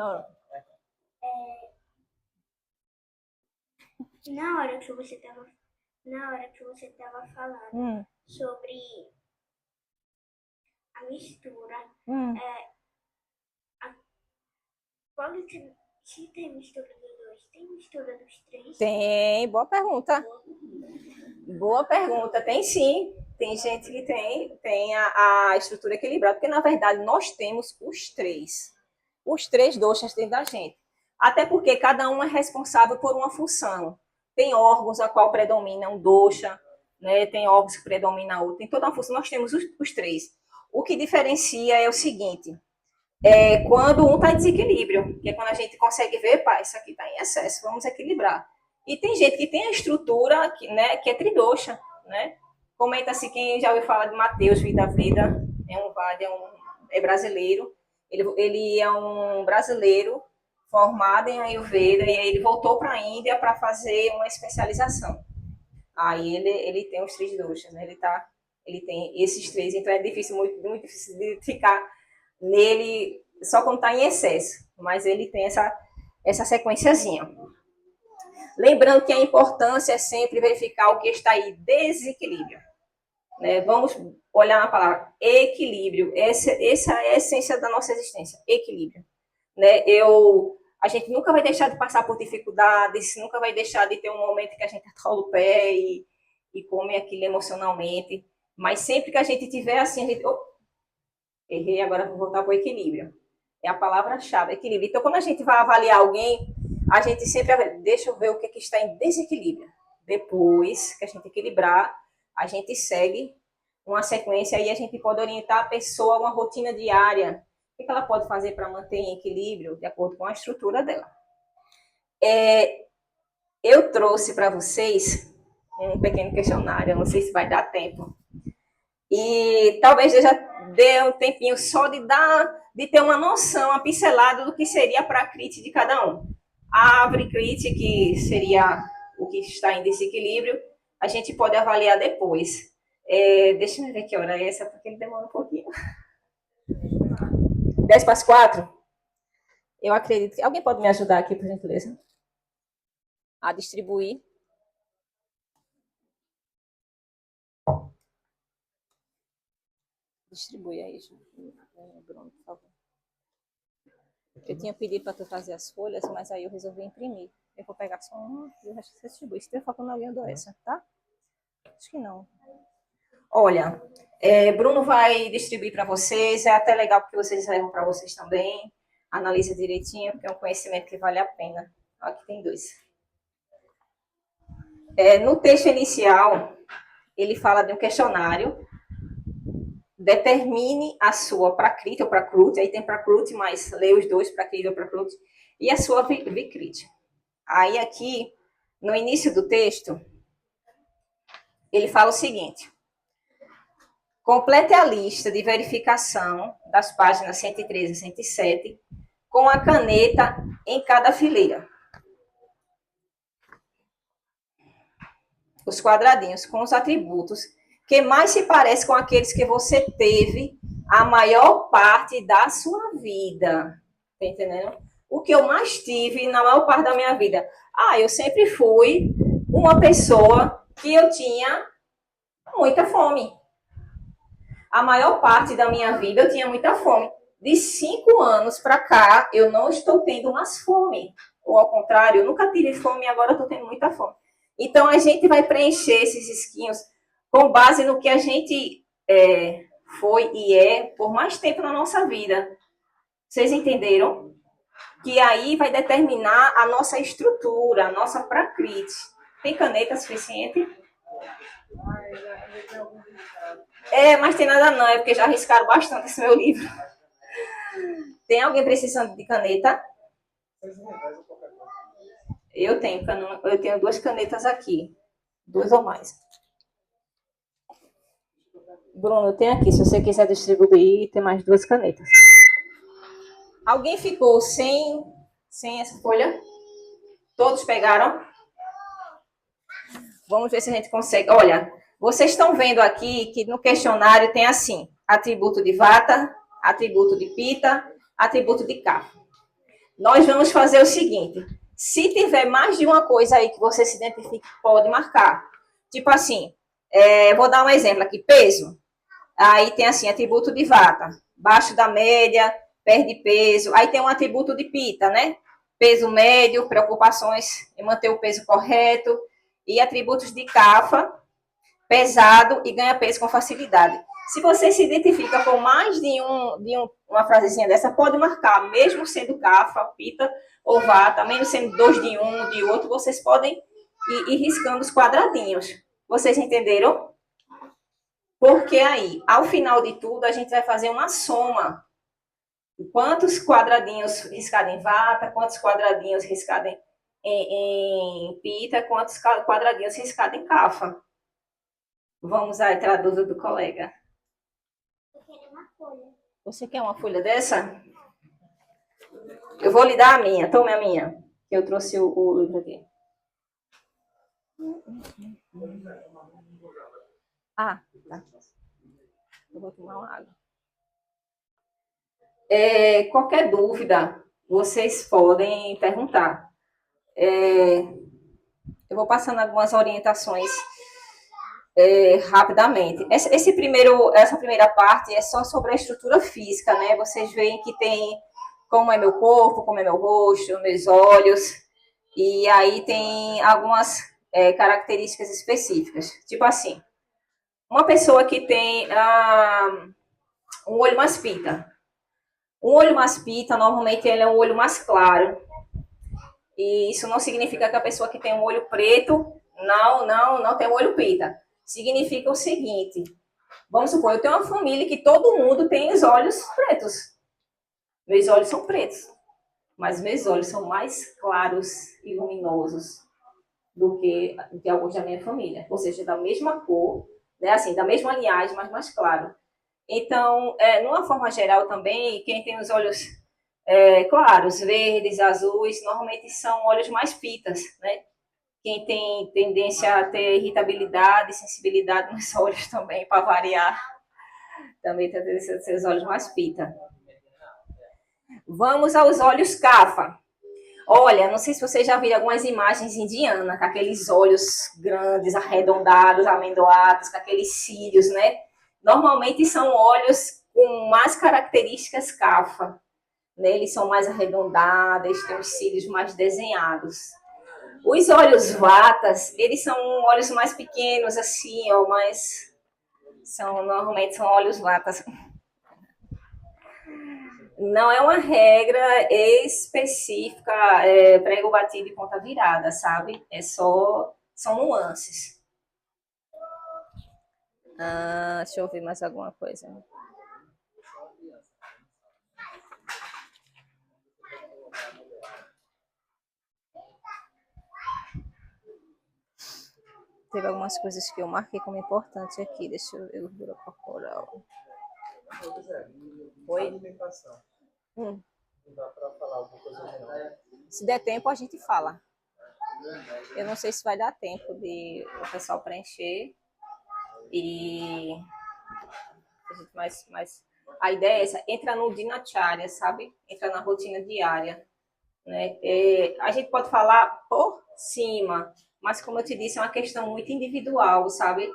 Na hora que você estava falando sobre a mistura, pode se tem mistura dos dois, tem mistura dos três?
Tem, boa pergunta. Boa pergunta, tem sim. Tem gente que tem a estrutura equilibrada, porque na verdade nós temos os três doshas dentro da gente. Até porque cada um é responsável por uma função. Tem órgãos a qual predomina um dosha, né? Tem órgãos que predomina outro, tem toda uma função. Nós temos os três. O que diferencia é o seguinte: quando um está em desequilíbrio, que é quando a gente consegue ver, pá, isso aqui está em excesso, vamos equilibrar. E tem gente que tem a estrutura né, que é tridosha, né? Comenta-se quem já ouviu falar de Mateus Vida Vida, é brasileiro. Ele é um brasileiro formado em Ayurveda e aí ele voltou para a Índia para fazer uma especialização. Aí ele tem os três doshas, né? Ele tem esses três, então é difícil, muito difícil de ficar nele só quando está em excesso, mas ele tem essa sequenciazinha. Lembrando que a importância é sempre verificar o que está em desequilíbrio. Né? Vamos olhar na palavra equilíbrio. Essa é a essência da nossa existência, equilíbrio. Né? A gente nunca vai deixar de passar por dificuldades, nunca vai deixar de ter um momento que a gente atola o pé e come aquilo emocionalmente, mas sempre que a gente tiver assim, a gente, errei, agora vou voltar para o equilíbrio. É a palavra-chave, equilíbrio. Então, quando a gente vai avaliar alguém, a gente sempre deixa eu ver o que, que está em desequilíbrio. Depois que a gente equilibrar, a gente segue uma sequência e a gente pode orientar a pessoa a uma rotina diária. O que ela pode fazer para manter em equilíbrio de acordo com a estrutura dela. Eu trouxe para vocês um pequeno questionário, eu não sei se vai dar tempo. E talvez eu já dê um tempinho só de ter uma noção, uma pincelada do que seria a prakriti de cada um. A vrikriti, que seria o que está em desequilíbrio, a gente pode avaliar depois. Deixa eu ver que hora é essa, porque ele demora um pouquinho. 10 para as 4? Eu acredito que... Alguém pode me ajudar aqui, por gentileza? A distribuir. Distribui aí, Bruno, por favor. Eu tinha pedido para tu trazer as folhas, mas aí eu resolvi imprimir. Eu vou pegar só uma e o resto você distribui. Se tiver faltando alguém, eu dou essa, tá? Acho que não. Olha, Bruno vai distribuir para vocês. É até legal porque vocês levam para vocês também. Analisa direitinho, porque é um conhecimento que vale a pena. Aqui tem dois. No texto inicial, ele fala de um questionário. Determine a sua prakriti ou prakruti, aí tem prakruti, mas lê os dois, prakriti ou prakruti, e a sua vikriti. Aí aqui, no início do texto, ele fala o seguinte: complete a lista de verificação das páginas 113 a 107 com a caneta em cada fileira. Os quadradinhos com os atributos que mais se parecem com aqueles que você teve a maior parte da sua vida. Tá entendendo? O que eu mais tive na maior parte da minha vida. Eu sempre fui uma pessoa que eu tinha muita fome. A maior parte da minha vida eu tinha muita fome. De 5 anos para cá, eu não estou tendo mais fome. Ou ao contrário, eu nunca tive fome e agora estou tendo muita fome. Então, a gente vai preencher esses risquinhos com base no que a gente foi e é por mais tempo na nossa vida. Vocês entenderam? Que aí vai determinar a nossa estrutura, a nossa prakriti. Tem caneta suficiente? Mas tem nada não, é porque já arriscaram bastante esse meu livro. Tem alguém precisando de caneta? Eu tenho 2 canetas aqui. 2 ou mais. Bruno, eu tenho aqui, se você quiser distribuir, tem mais 2 canetas. Alguém ficou sem essa folha? Todos pegaram? Vamos ver se a gente consegue. Olha, vocês estão vendo aqui que no questionário tem assim, atributo de vata, atributo de pita, atributo de kapha. Nós vamos fazer o seguinte, se tiver mais de uma coisa aí que você se identifique, pode marcar. Tipo assim, vou dar um exemplo aqui, peso. Aí tem assim, atributo de vata, baixo da média, perde peso. Aí tem um atributo de pita, né? Peso médio, preocupações em manter o peso correto. E atributos de kapha, pesado e ganha peso com facilidade. Se você se identifica com mais de uma frasezinha dessa, pode marcar, mesmo sendo kapha, pita ou vata, mesmo sendo 2 de um, de outro, vocês podem ir riscando os quadradinhos. Vocês entenderam? Porque aí, ao final de tudo, a gente vai fazer uma soma. Quantos quadradinhos riscados em vata, quantos quadradinhos riscados em pita, quantos quadradinhos riscados em kapha. Vamos à dúvida do colega.
Eu quero uma folha.
Você quer uma folha dessa? Eu vou lhe dar a minha. Tome a minha. Que eu trouxe o livro aqui. Tá. Eu vou tomar uma água. Qualquer dúvida, vocês podem perguntar. Eu vou passando algumas orientações rapidamente. Essa primeira parte é só sobre a estrutura física, né? Vocês veem que tem como é meu corpo, como é meu rosto, meus olhos, e aí tem algumas características específicas. Tipo assim, uma pessoa que tem um olho mais pita. Um olho mais pita, normalmente ele é um olho mais claro. E isso não significa que a pessoa que tem um olho preto não tem um olho pita. Significa o seguinte, vamos supor, eu tenho uma família que todo mundo tem os olhos pretos. Meus olhos são pretos, mas meus olhos são mais claros e luminosos do que de alguns da minha família. Ou seja, da mesma cor, né? Assim, da mesma linhagem, mas mais claro. Então, numa forma geral também, quem tem os olhos claros, verdes, azuis, normalmente são olhos mais pitas, né? Quem tem tendência a ter irritabilidade, sensibilidade nos olhos também, para variar, também tem tendência a ter os olhos mais pita. Vamos aos olhos kapha. Olha, não sei se vocês já viram algumas imagens indianas, com aqueles olhos grandes, arredondados, amendoados, com aqueles cílios, né? Normalmente são olhos com mais características kapha. Né? Eles são mais arredondados, têm os cílios mais desenhados. Os olhos vatas, eles são olhos mais pequenos, assim, ó, mas normalmente são olhos vatas. Não é uma regra específica, prego batido e ponta virada, sabe? São nuances. Deixa eu ver mais alguma coisa. Teve algumas coisas que eu marquei como importante aqui. Deixa eu ver, gordura corporal. Oi?
Alimentação.
Hum.
Não dá para falar alguma coisa hoje, não.
Se der tempo, a gente fala. Eu não sei se vai dar tempo de o pessoal preencher. E mas a ideia é essa, entra no dinacharya, sabe? Entra na rotina diária, né? A gente pode falar por cima, mas como eu te disse, é uma questão muito individual, sabe?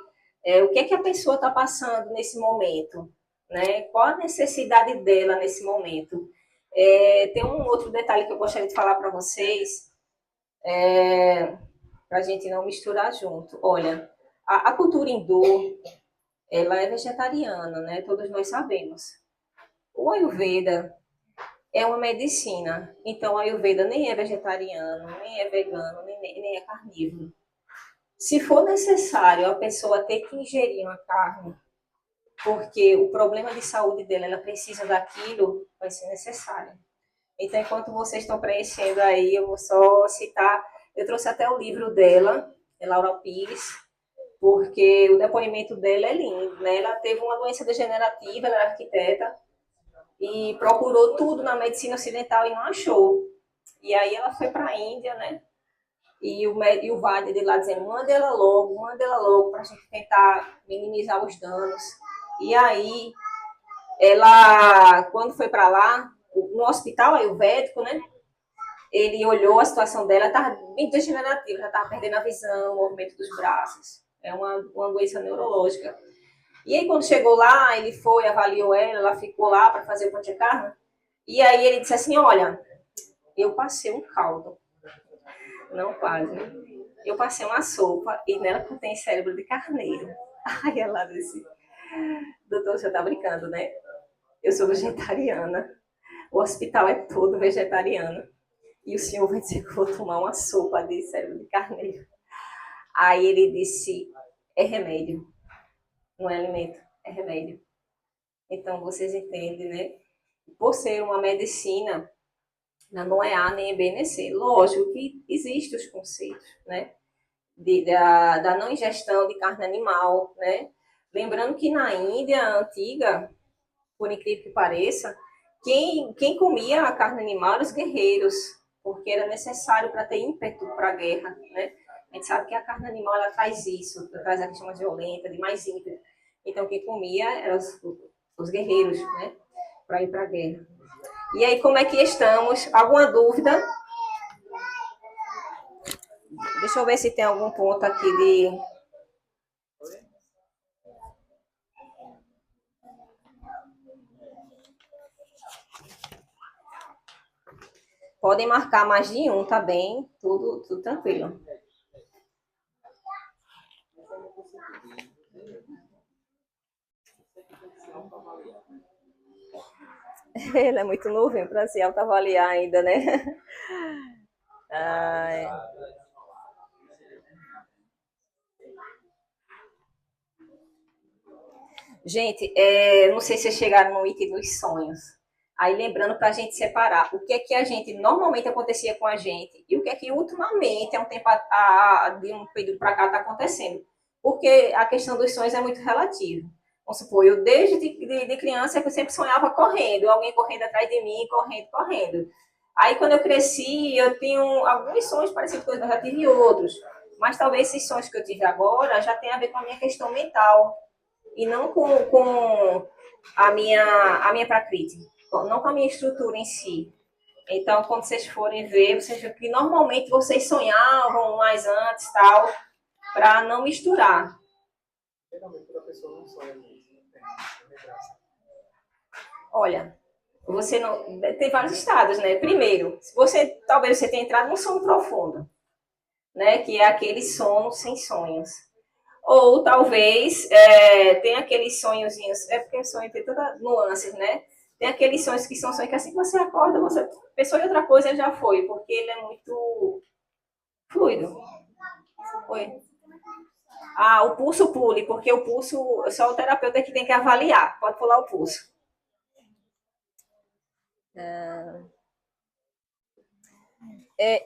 O que é que a pessoa está passando nesse momento, né? Qual a necessidade dela nesse momento? Tem um outro detalhe que eu gostaria de falar para vocês, para a gente não misturar junto. Olha, a cultura hindu, ela é vegetariana, né? Todos nós sabemos. O Ayurveda é uma medicina, então o Ayurveda nem é vegetariano, nem é vegano, nem é carnívoro. Se for necessário a pessoa ter que ingerir uma carne, porque o problema de saúde dela, ela precisa daquilo, vai ser necessário. Então, enquanto vocês estão preenchendo aí, eu vou só citar, eu trouxe até o livro dela, é Laura Pires, porque o depoimento dela é lindo, né? Ela teve uma doença degenerativa, ela era arquiteta, e procurou tudo na medicina ocidental e não achou. E aí ela foi para a Índia, né? E o Vaidya de lá dizendo, manda ela logo, para a gente tentar minimizar os danos. E aí, ela, quando foi para lá, no hospital ayurvédico, né? Ele olhou a situação dela, estava bem degenerativa, já estava perdendo a visão, o movimento dos braços. É uma doença neurológica. E aí, quando chegou lá, ele foi, avaliou ela ficou lá para fazer o panchakarma. E aí ele disse assim, olha, eu passei um caldo. Não quase. Eu passei uma sopa e nela contém cérebro de carneiro. Aí ela disse, doutor, você tá brincando, né? Eu sou vegetariana. O hospital é todo vegetariano. E o senhor vai dizer que eu vou tomar uma sopa de cérebro de carneiro. Aí ele disse, é remédio. Não é alimento, é remédio. Então, vocês entendem, né? Por ser uma medicina, não é A, nem é B, nem C. Lógico que existem os conceitos, né? Da não ingestão de carne animal, né? Lembrando que na Índia antiga, por incrível que pareça, quem comia a carne animal eram os guerreiros, porque era necessário para ter ímpeto para a guerra, né? A gente sabe que a carne animal ela traz isso, ela traz a questão mais violenta, de mais ímpeto. Então, quem comia eram os guerreiros, né? Para ir para a guerra. E aí, como é que estamos? Alguma dúvida? Deixa eu ver se tem algum ponto aqui de... Podem marcar mais de um, tá bem? Tudo tranquilo. Ele é muito novinho para se autoavaliar ainda, né? Ai. Gente, não sei se vocês chegaram no item dos sonhos. Aí lembrando para a gente separar o que é que a gente normalmente acontecia com a gente e o que é que ultimamente, há um tempo de um período para cá, está acontecendo. Porque a questão dos sonhos é muito relativa. Vamos supor, eu desde de criança eu sempre sonhava correndo, alguém correndo atrás de mim, correndo. Aí quando eu cresci, eu tenho alguns sonhos parecidos com eu já tive outros. Mas talvez esses sonhos que eu tive agora já tenham a ver com a minha questão mental e não com a minha prakriti, não com a minha estrutura em si. Então, quando vocês forem ver, vocês veem que normalmente vocês sonhavam mais antes, tal, para não misturar.
Geralmente, quando a pessoa não sonha muito, não tem graça.
Olha, você não tem vários estados, né? Primeiro, talvez você tenha entrado num sono profundo, né? Que é aquele sono sem sonhos. Ou talvez tenha aqueles sonhozinhos, porque o sonho tem todas nuances, né? Tem aqueles sonhos que são sonhos que assim que você acorda, você pensou em outra coisa e já foi, porque ele é muito fluido. Oi. Ah, o pulso pule, porque o pulso, só o terapeuta que tem que avaliar. Pode pular o pulso.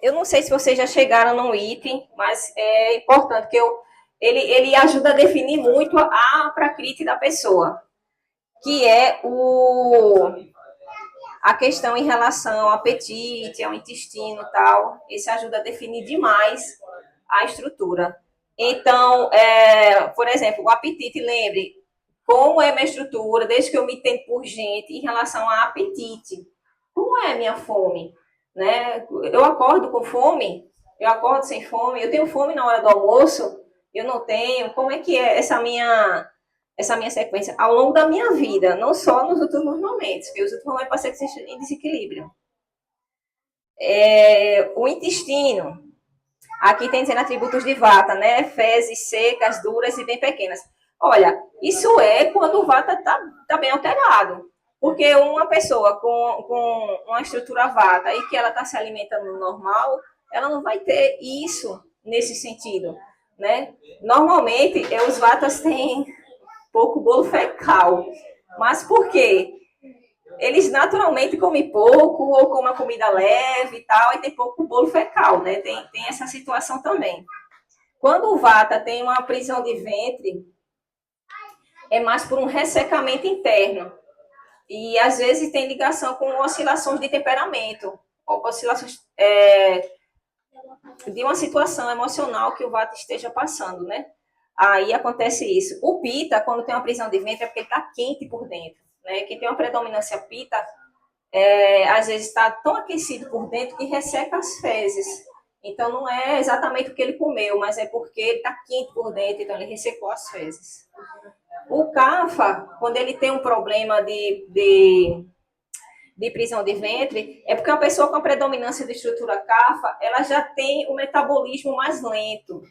Eu não sei se vocês já chegaram no item, mas é importante que ele ajuda a definir muito a prakriti da pessoa, que é a questão em relação ao apetite, ao intestino e tal. Isso ajuda a definir demais a estrutura. Então, por exemplo, o apetite, lembre como é minha estrutura, desde que eu me entendo por gente, em relação a apetite. Como é a minha fome? Né? Eu acordo com fome? Eu acordo sem fome? Eu tenho fome na hora do almoço? Eu não tenho? Como é que é essa minha sequência ao longo da minha vida, não só nos últimos momentos, porque os últimos momentos pode ser que seja em desequilíbrio. O intestino, aqui tem dizendo atributos de vata, né? Fezes secas, duras e bem pequenas. Olha, isso é quando o vata tá bem alterado. Porque uma pessoa com uma estrutura vata e que ela está se alimentando normal, ela não vai ter isso nesse sentido, né? Normalmente, os vatas têm pouco bolo fecal. Mas por quê? Eles naturalmente comem pouco ou comem uma comida leve e tal, e tem pouco bolo fecal, né? Tem essa situação também. Quando o vata tem uma prisão de ventre, é mais por um ressecamento interno. E às vezes tem ligação com oscilações de temperamento, oscilações de uma situação emocional que o vata esteja passando, né? Aí acontece isso. O pita, quando tem uma prisão de ventre, é porque ele está quente por dentro. Né? Quem tem uma predominância pita, às vezes está tão aquecido por dentro que resseca as fezes. Então não é exatamente o que ele comeu, mas é porque ele está quente por dentro, então ele ressecou as fezes. O Kapha, quando ele tem um problema de prisão de ventre, é porque uma pessoa com a predominância de estrutura Kapha, ela já tem o metabolismo mais lento.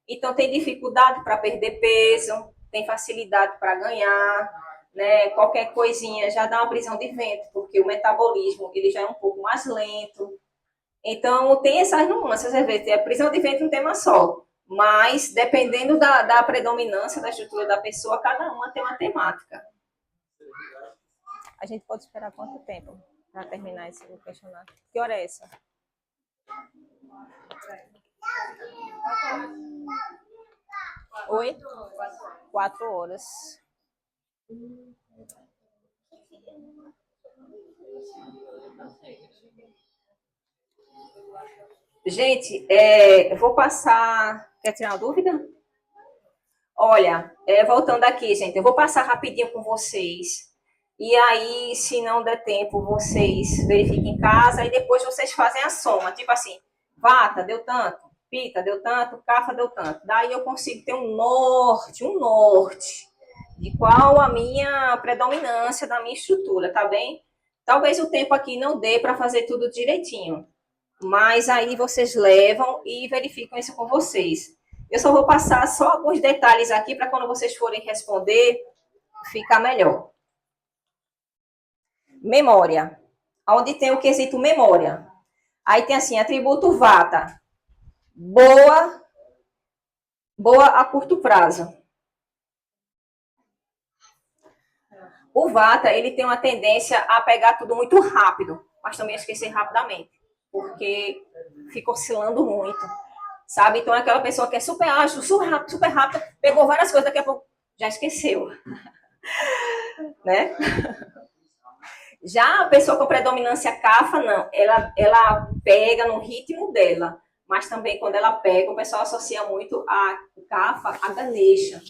Então tem dificuldade para perder peso, tem facilidade para ganhar, né? Qualquer coisinha já dá uma prisão de ventre, porque o metabolismo ele já é um pouco mais lento. Então tem essas nuances, às vezes, a prisão de ventre é um tema só. Mas, dependendo da predominância da estrutura da pessoa, cada uma tem uma temática. A gente pode esperar quanto tempo para terminar esse questionário? Que hora é essa? Oi? 4 horas. Gente, eu vou passar... Quer tirar uma dúvida? Olha, voltando aqui, gente, eu vou passar rapidinho com vocês. E aí, se não der tempo, vocês verifiquem em casa e depois vocês fazem a soma. Tipo assim, vata deu tanto, pita deu tanto, kapha deu tanto. Daí eu consigo ter um norte de qual a minha predominância da minha estrutura, tá bem? Talvez o tempo aqui não dê para fazer tudo direitinho. Mas aí vocês levam e verificam isso com vocês. Eu só vou passar só alguns detalhes aqui para quando vocês forem responder, ficar melhor. Memória. Onde tem o quesito memória. Aí tem assim, atributo vata. Boa a curto prazo. O vata, ele tem uma tendência a pegar tudo muito rápido, mas também a esquecer rapidamente, porque fica oscilando muito. Sabe? Então é aquela pessoa que é super ágil, super rápida, pegou várias coisas, daqui a pouco já esqueceu. Né? Já a pessoa com predominância kapha, não. Ela pega no ritmo dela. Mas também quando ela pega, o pessoal associa muito a kapha a Ganesha.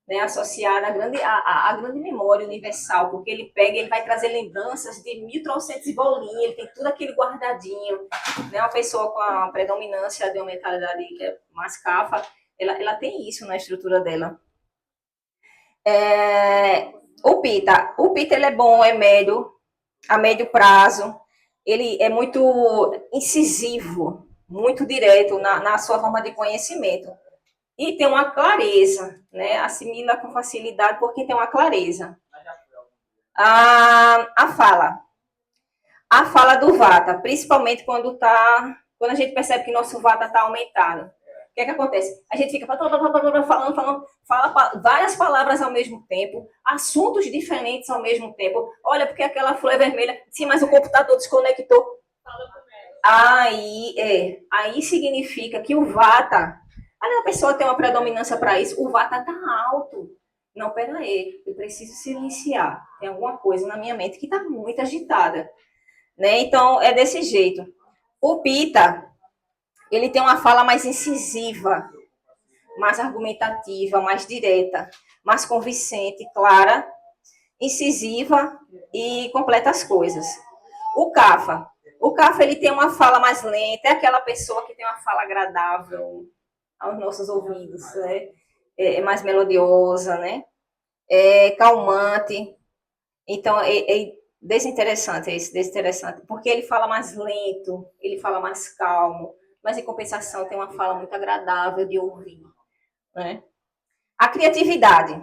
Né, associada à grande memória universal, porque ele pega, ele vai trazer lembranças de 1.300 bolinhas, ele tem tudo aquele guardadinho, né, uma pessoa com a predominância de uma mentalidade mais kapha, ela tem isso na estrutura dela. O pita ele é bom, é médio, a médio prazo, ele é muito incisivo, muito direto na sua forma de conhecimento. E tem uma clareza, né? Assimila com facilidade porque tem uma clareza. A fala do vata, principalmente quando a gente percebe que nosso vata está aumentado. O que é que acontece? A gente fica falando, fala várias palavras ao mesmo tempo, assuntos diferentes ao mesmo tempo. Olha, porque aquela flor é vermelha, sim, mas o computador desconectou. Aí significa que o vata Aí a pessoa tem uma predominância para isso, o vata está alto. Não, pera aí, eu preciso silenciar. Tem alguma coisa na minha mente que está muito agitada. Né? Então, é desse jeito. O Pita, ele tem uma fala mais incisiva, mais argumentativa, mais direta, mais convincente, clara, incisiva e completa as coisas. O Cafa ele tem uma fala mais lenta, é aquela pessoa que tem uma fala agradável aos nossos ouvidos, né? É mais melodiosa, né? É calmante. Então, é desinteressante, desinteressante, porque ele fala mais lento, ele fala mais calmo, mas em compensação tem uma fala muito agradável de ouvir, né? A criatividade.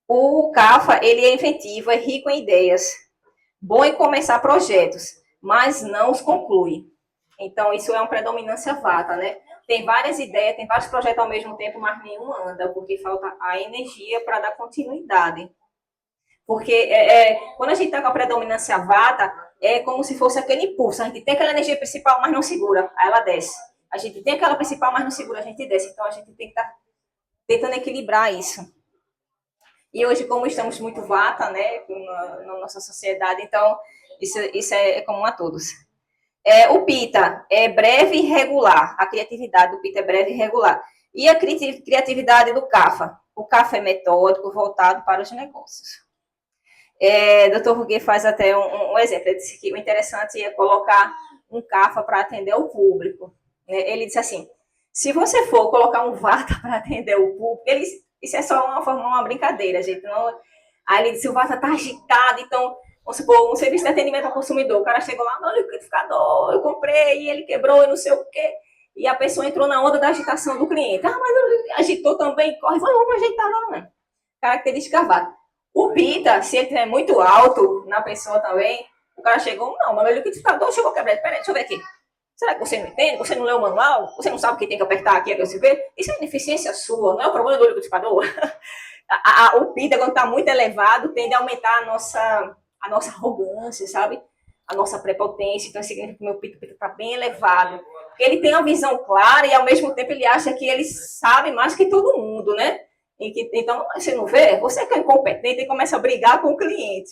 O Cafa, ele é inventivo, é rico em ideias, bom em começar projetos, mas não os conclui. Então, isso é uma predominância vata, né? Tem várias ideias, tem vários projetos ao mesmo tempo, mas nenhum anda, porque falta a energia para dar continuidade. Porque quando a gente está com a predominância vata, é como se fosse aquele impulso. A gente tem aquela energia principal, mas não segura, aí ela desce. A gente tem aquela principal, mas não segura, a gente desce. Então, a gente tem que estar tentando equilibrar isso. E hoje, como estamos muito vata, né, na nossa sociedade, então isso é comum a todos. O Pita é breve e regular. A criatividade do Pita é breve e regular. E a criatividade do Cafa? O Cafa é metódico, voltado para os negócios. Dr. Ruguet faz até um exemplo. Ele disse que o interessante é colocar um Cafa para atender o público. Ele disse assim, se você for colocar um Vata para atender o público, isso é só uma brincadeira, gente. Não, aí ele disse, o Vata está agitado, então, vamos supor, um serviço de atendimento ao consumidor, o cara chegou lá, não, liquidificador, eu comprei, e ele quebrou, e não sei o quê. E a pessoa entrou na onda da agitação do cliente. Ah, mas agitou também, corre, vamos ajeitar, não. Característica Vata. O Pita, se ele estiver muito alto na pessoa também, o cara chegou, não, mas meu liquidificador chegou quebrado. Peraí, deixa eu ver aqui. Será que você não entende? Você não leu o manual? Você não sabe que tem que apertar aqui, você vê? Isso é ineficiência sua, não é o problema do liquidificador. O Pita, quando está muito elevado, tende a aumentar a nossa arrogância, sabe? A nossa prepotência. Então, significa que o meu Pita está bem elevado. Porque ele tem uma visão clara e, ao mesmo tempo, ele acha que ele sabe mais que todo mundo, né? Então, você não vê? Você que é incompetente e começa a brigar com o cliente.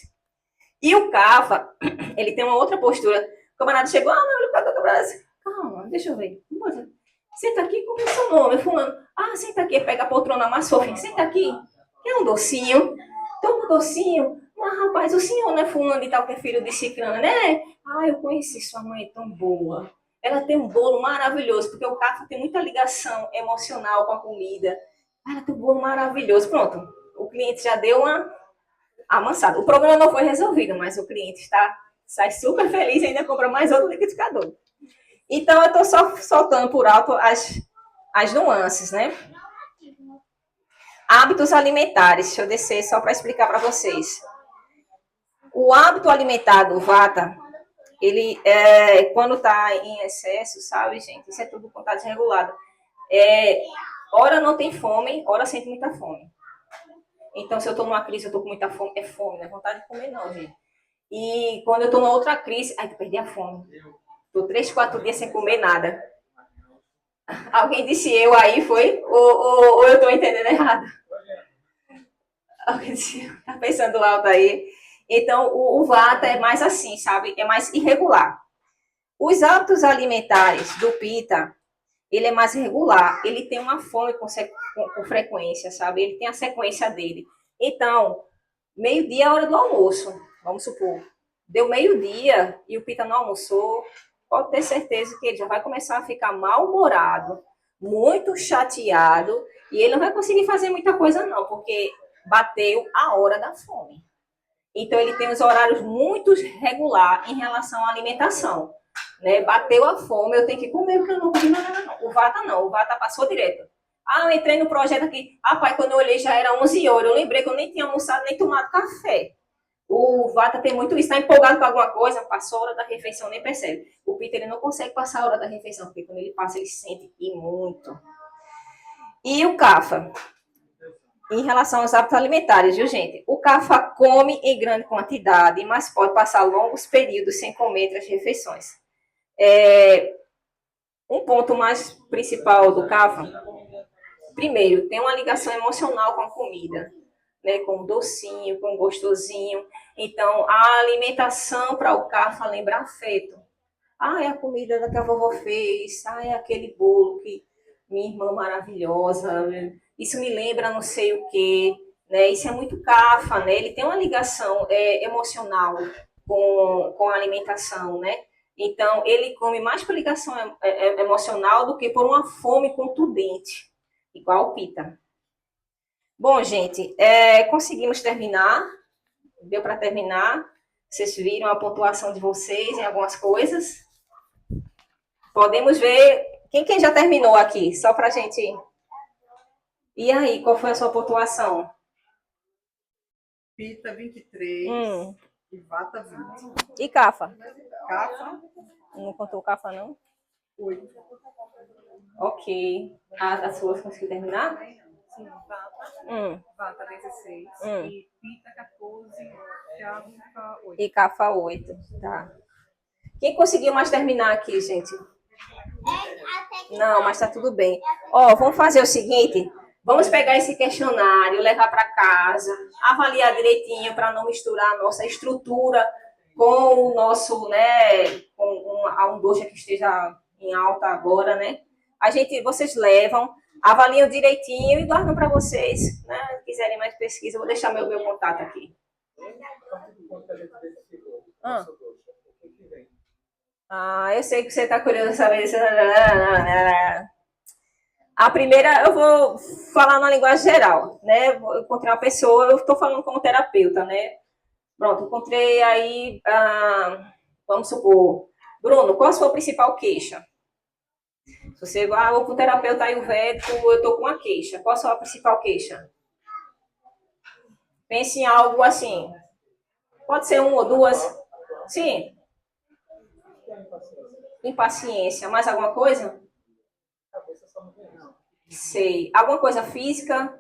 E o Cafa, ele tem uma outra postura. O camarada chegou, meu liquidificador quebrado. Calma, deixa eu ver. Senta aqui, como é o seu nome? Fulano. Ah, senta aqui, pega a poltrona mais fofinha. Senta aqui. Quer um docinho? Toma um docinho. Mas, rapaz, o senhor não é fulano de tal que é filho de ciclano, né? Ah, eu conheci sua mãe, é tão boa. Ela tem um bolo maravilhoso, porque o Cafa tem muita ligação emocional com a comida. Ela tem um bolo maravilhoso. Pronto, o cliente já deu uma amansada. O problema não foi resolvido, mas o cliente sai super feliz e ainda compra mais outro liquidificador. Então, eu estou só soltando por alto as nuances, né? Hábitos alimentares. Deixa eu descer só para explicar para vocês. O hábito alimentar do Vata, ele, quando está em excesso, sabe, gente? Isso é tudo contato desregulado. Ora não tem fome, ora sente muita fome. Então, se eu estou numa crise, eu estou com muita fome, é fome, não é vontade de comer, não, gente. E quando eu estou numa outra crise, eu perdi a fome. Estou 3, 4 dias sem comer nada. Alguém disse eu aí, foi? Ou eu estou entendendo errado? Alguém disse, tá pensando alto aí. Então, o Vata é mais assim, sabe? É mais irregular. Os hábitos alimentares do Pita, ele é mais regular. Ele tem uma fome com frequência, sabe? Ele tem a sequência dele. Então, meio-dia é a hora do almoço, vamos supor. Deu meio-dia e o Pita não almoçou, pode ter certeza que ele já vai começar a ficar mal-humorado, muito chateado, e ele não vai conseguir fazer muita coisa não, porque bateu a hora da fome. Então, ele tem os horários muito regular em relação à alimentação. Né? Bateu a fome, eu tenho que comer, porque eu não comi nada, não. O Vata não, o Vata passou direto. Ah, eu entrei no projeto aqui. Ah, pai, quando eu olhei já era 11 horas. Eu lembrei que eu nem tinha almoçado, nem tomado café. O Vata tem muito isso, está empolgado com alguma coisa, passou a hora da refeição, nem percebe. O Pita, ele não consegue passar a hora da refeição, porque quando ele passa, ele sente e muito. E o Cafa? Em relação aos hábitos alimentares, viu, gente? O Cafa come em grande quantidade, mas pode passar longos períodos sem comer entre as refeições. Um ponto mais principal do Cafa primeiro, tem uma ligação emocional com a comida, né? Com o docinho, com o gostosinho. Então, a alimentação para o Cafa lembra afeto. Ah, é a comida que a vovó fez. Ah, é aquele bolo que minha irmã maravilhosa. Isso me lembra não sei o quê. Né? Isso é muito Cafa, né? Ele tem uma ligação emocional com a alimentação, né? Então, ele come mais por ligação emocional do que por uma fome contundente, igual o Pita. Bom, gente, conseguimos terminar. Deu para terminar. Vocês viram a pontuação de vocês em algumas coisas. Podemos ver quem já terminou aqui, só para a gente. E aí, qual foi a sua pontuação?
Pita 23 e Vata 20.
E Cafa?
Cafa,
Não contou Cafa, não?
8.
Ok. As suas conseguiu terminar?
Sim, Vata. Vata 16. E Pita 14. Cafa 8.
E Cafa 8. Tá. Quem conseguiu mais terminar aqui, gente? Não, mas tá tudo bem. Ó, vamos fazer o seguinte. Vamos pegar esse questionário, levar para casa, avaliar direitinho para não misturar a nossa estrutura com o nosso, né, com um doxa que esteja em alta agora, né? Vocês levam, avaliam direitinho e guardam para vocês, né? Se quiserem mais pesquisa, eu vou deixar meu contato aqui. Eu sei que você está curioso saber isso. A primeira, eu vou falar na linguagem geral, né? Vou encontrar uma pessoa, eu estou falando como terapeuta, né? Pronto, encontrei aí, vamos supor, Bruno, qual a sua principal queixa? Se você vai para o terapeuta ayurvédico, eu estou com uma queixa. Qual a sua principal queixa? Pense em algo assim. Pode ser uma ou duas. Sim. Impaciência. Mais alguma coisa? Sei. Alguma coisa física?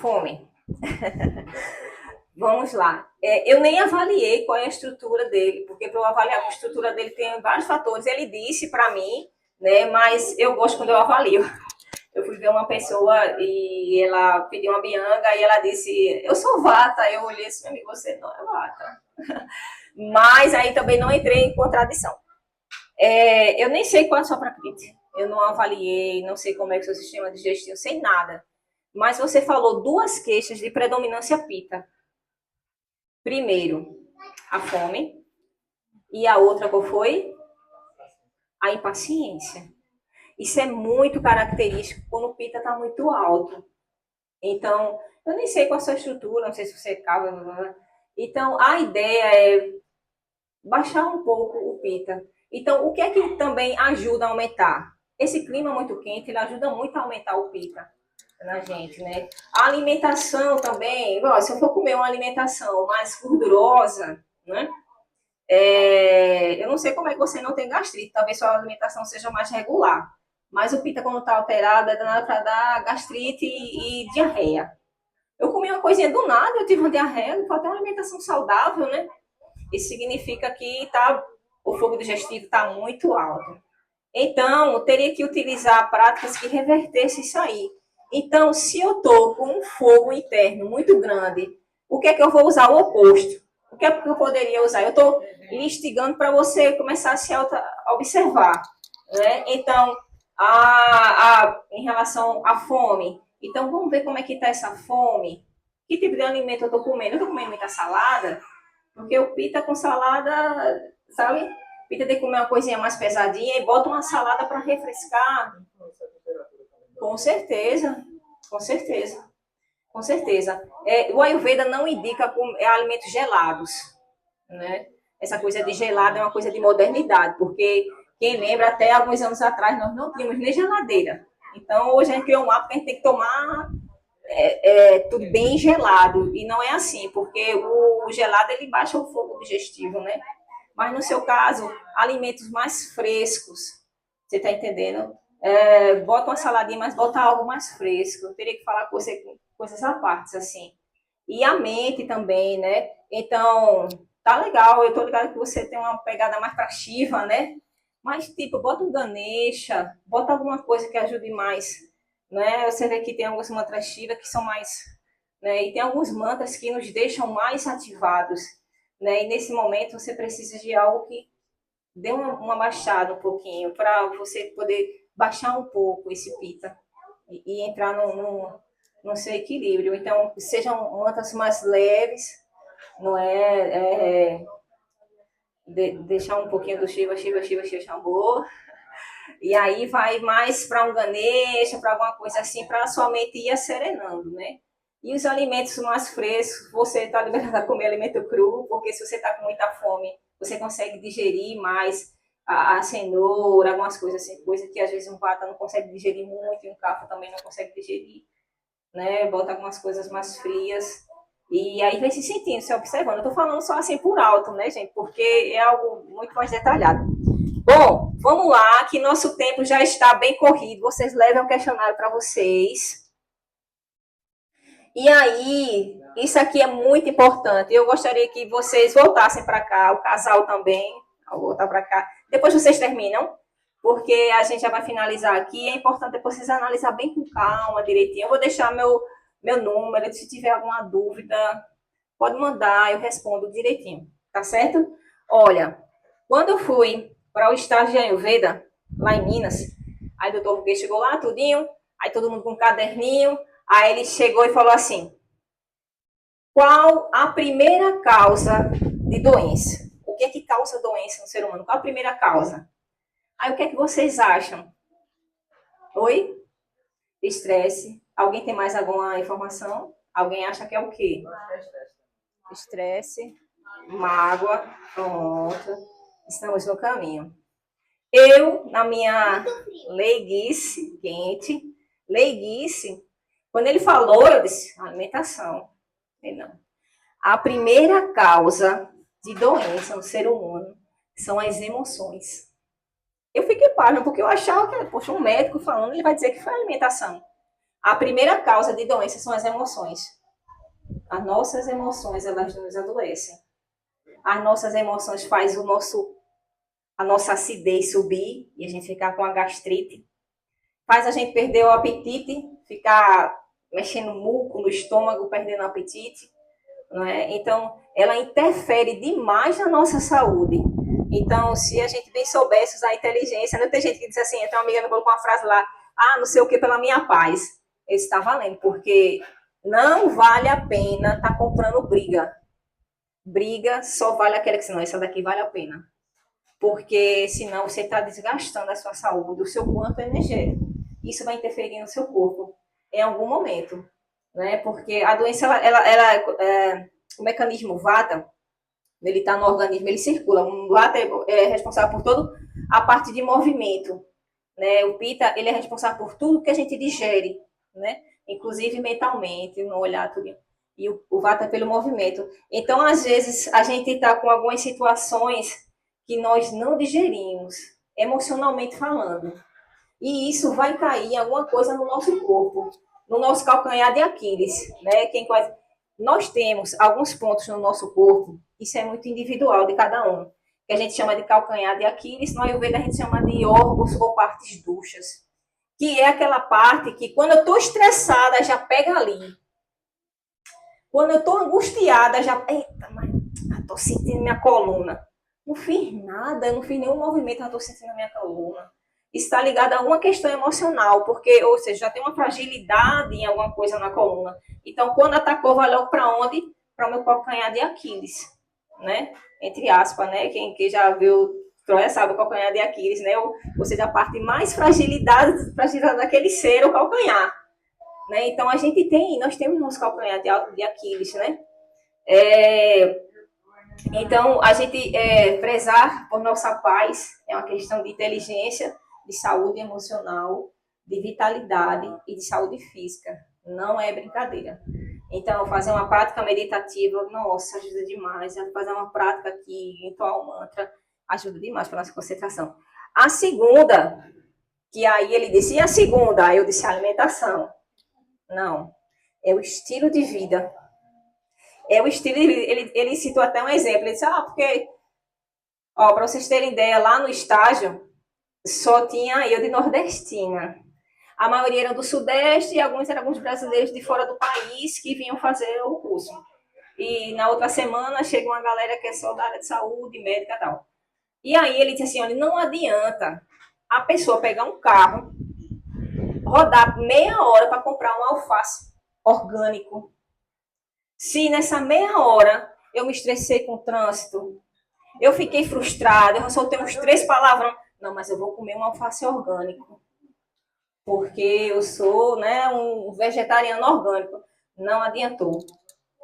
Fome. Vamos lá. Eu nem avaliei qual é a estrutura dele, porque para eu avaliar a estrutura dele tem vários fatores. Ele disse para mim, né? Mas eu gosto quando eu avalio. Eu fui ver uma pessoa e ela pediu uma bianga e ela disse, eu sou vata. Eu olhei assim, amigo, você não é vata. Mas aí também não entrei em contradição. Eu nem sei qual é a sua prakriti. Eu não avaliei, não sei como é que é o seu sistema digestivo, sei nada. Mas você falou duas queixas de predominância pita. Primeiro, a fome. E a outra qual foi? A impaciência. Isso é muito característico quando o pita está muito alto. Então, eu nem sei qual a sua estrutura, não sei se você cava. Então, a ideia é baixar um pouco o pita. Então, o que é que também ajuda a aumentar? Esse clima muito quente, ele ajuda muito a aumentar o pita na gente, né? A alimentação também, se eu for comer uma alimentação mais gordurosa, né? Eu não sei como é que você não tem gastrite, talvez sua alimentação seja mais regular. Mas o pita, quando está alterado, é danado para dar gastrite e diarreia. Eu comi uma coisinha do nada, eu tive uma diarreia, falta uma alimentação saudável, né? Isso significa que o fogo digestivo está muito alto. Então, eu teria que utilizar práticas que revertessem isso aí. Então, se eu estou com um fogo interno muito grande, o que é que eu vou usar? O oposto. O que é que eu poderia usar? Eu estou instigando para você começar a se observar. Né? Então, em relação à fome, então vamos ver como é que está essa fome. Que tipo de alimento eu estou comendo? Eu estou comendo muita salada? Porque o pita com salada, sabe? O pita tem que comer uma coisinha mais pesadinha e bota uma salada para refrescar. Com certeza, com certeza, com certeza. O Ayurveda não indica alimentos gelados, né? Essa coisa de gelado é uma coisa de modernidade, porque quem lembra, até alguns anos atrás, nós não tínhamos nem geladeira. Então, hoje a gente criou um hábito que a gente tem que tomar tudo bem gelado. E não é assim, porque o gelado ele baixa o fogo digestivo, né? Mas no seu caso, alimentos mais frescos, você está entendendo? Bota uma saladinha, mas bota algo mais fresco. Eu teria que falar com você coisas à parte, assim. E a mente também, né? Então, tá legal, eu tô ligada que você tem uma pegada mais pra Shiva, né? Mas, tipo, bota um Ganesha, bota alguma coisa que ajude mais, né? Você vê que tem alguns mantras Shiva que são mais, né? E tem alguns mantras que nos deixam mais ativados, né? E nesse momento você precisa de algo que dê uma baixada um pouquinho, para você poder baixar um pouco esse pita e entrar no seu equilíbrio. Então, sejam mantras mais leves, não deixar um pouquinho do Shiva, Shiva, Shiva, Shiva, Shambho, e aí vai mais para um Ganesha, para alguma coisa assim, para a sua mente ir serenando, né? E os alimentos mais frescos, você está liberado a comer alimento cru, porque se você está com muita fome, você consegue digerir mais a cenoura, algumas coisas assim, coisa que às vezes um vata não consegue digerir muito, e um kapha também não consegue digerir, né? Bota algumas coisas mais frias, e aí vai se sentindo, se observando. Eu tô falando só assim por alto, né, gente? Porque é algo muito mais detalhado. Bom, vamos lá, que nosso tempo já está bem corrido. Vocês levem um questionário para vocês. E aí, isso aqui é muito importante. Eu gostaria que vocês voltassem para cá, o casal também, ao voltar para cá. Depois vocês terminam, porque a gente já vai finalizar aqui. É importante depois vocês analisar bem com calma, direitinho. Eu vou deixar meu número, se tiver alguma dúvida, pode mandar, eu respondo direitinho, tá certo? Olha, quando eu fui para o estágio de Ayurveda, lá em Minas, aí o doutor Ruguê chegou lá, tudinho, aí todo mundo com um caderninho, aí ele chegou e falou assim, qual a primeira causa de doença? O que é que causa doença no ser humano? Qual a primeira causa? Aí o que é que vocês acham? Oi? Estresse. Alguém tem mais alguma informação? Alguém acha que é o quê? Estresse, mágoa, pronto. Estamos no caminho. Eu, na minha leiguice, quando ele falou, eu disse, alimentação. Ele não. A primeira causa de doença no ser humano são as emoções. Eu fiquei pasma, porque eu achava que, poxa, um médico falando, ele vai dizer que foi a alimentação. A primeira causa de doença são as emoções. As nossas emoções, elas nos adoecem. As nossas emoções fazem a nossa acidez subir e a gente ficar com a gastrite. Faz a gente perder o apetite, ficar mexendo muco no estômago, perdendo o apetite. Não é? Então, ela interfere demais na nossa saúde. Então, se a gente bem soubesse usar a inteligência, não tem gente que diz assim, então uma amiga me colocou uma frase lá, não sei o que, pela minha paz. Esse está valendo, porque não vale a pena estar comprando briga. Briga só vale aquela que, senão essa daqui vale a pena. Porque senão você está desgastando a sua saúde, o seu quanto energético. Isso vai interferir no seu corpo em algum momento. Né? Porque a doença, o mecanismo vata, ele está no organismo, ele circula. O vata é responsável por toda a parte de movimento. Né? O pita, ele é responsável por tudo que a gente digere, né? Inclusive mentalmente, no olhar, tudo. E o vata é pelo movimento. Então, às vezes, a gente está com algumas situações que nós não digerimos, emocionalmente falando. E isso vai cair em alguma coisa no nosso corpo, no nosso calcanhar de Aquiles, né? Nós temos alguns pontos no nosso corpo, isso é muito individual de cada um, que a gente chama de calcanhar de Aquiles, no Ayurveda a gente chama de órgãos ou partes duchas, que é aquela parte que quando eu estou estressada já pega ali. Quando eu estou angustiada já, eita, mas estou sentindo minha coluna. Não fiz nada, eu não fiz nenhum movimento, já estou sentindo minha coluna. Está ligado a alguma questão emocional, porque, ou seja, já tem uma fragilidade em alguma coisa na coluna. Então, quando atacou, vai logo para onde? Para o meu calcanhar de Aquiles, né? Entre aspas, né? Quem já viu Troia sabe o calcanhar de Aquiles, né? Ou seja, a parte mais fragilidade daquele ser, o calcanhar. Né? Então, nós temos nosso calcanhar de Aquiles, né? Então, a gente prezar por nossa paz é uma questão de inteligência, de saúde emocional, de vitalidade e de saúde física. Não é brincadeira. Então, fazer uma prática meditativa, nossa, ajuda demais. Fazer uma prática aqui, entoar um mantra, ajuda demais para a nossa concentração. A segunda, que aí ele disse, e a segunda? Aí eu disse, alimentação. Não, é o estilo de vida. É o estilo de vida. Ele citou até um exemplo. Ele disse, porque, ó, para vocês terem ideia, lá no estágio, só tinha eu de nordestina. A maioria eram do Sudeste e alguns eram alguns brasileiros de fora do país que vinham fazer o curso. E na outra semana chega uma galera que é só da área de saúde, médica e tal. E aí ele disse assim, olha, não adianta a pessoa pegar um carro, rodar meia hora para comprar um alface orgânico. Se nessa meia hora eu me estressei com o trânsito, eu fiquei frustrada, eu soltei uns 3 palavrões. Não, mas eu vou comer um alface orgânico. Porque eu sou, né, um vegetariano orgânico. Não adiantou.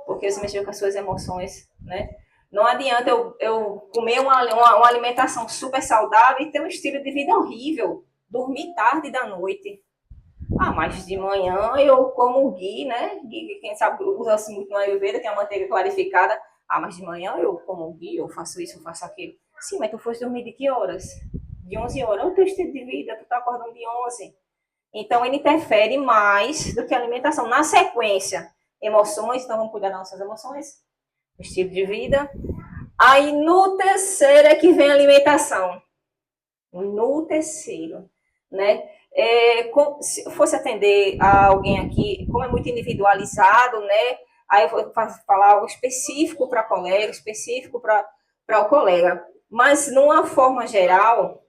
Porque você mexeu com as suas emoções, né? Não adianta eu comer uma alimentação super saudável e ter um estilo de vida horrível. Dormir tarde da noite. Mas de manhã eu como ghee, né? Ghee, quem sabe usa-se muito no Ayurveda, que é a manteiga clarificada. Mas de manhã eu como ghee, eu faço isso, eu faço aquilo. Sim, mas tu foste dormir de que horas? De 11 horas. É o teu estilo de vida, tu tá acordando de 11. Então ele interfere mais do que a alimentação. Na sequência, emoções, então vamos cuidar das nossas emoções, estilo de vida. Aí no terceiro é que vem a alimentação. No terceiro, né? Se eu fosse atender a alguém aqui, como é muito individualizado, né? Aí eu vou falar algo específico para colega, específico para o colega. Mas, numa forma geral,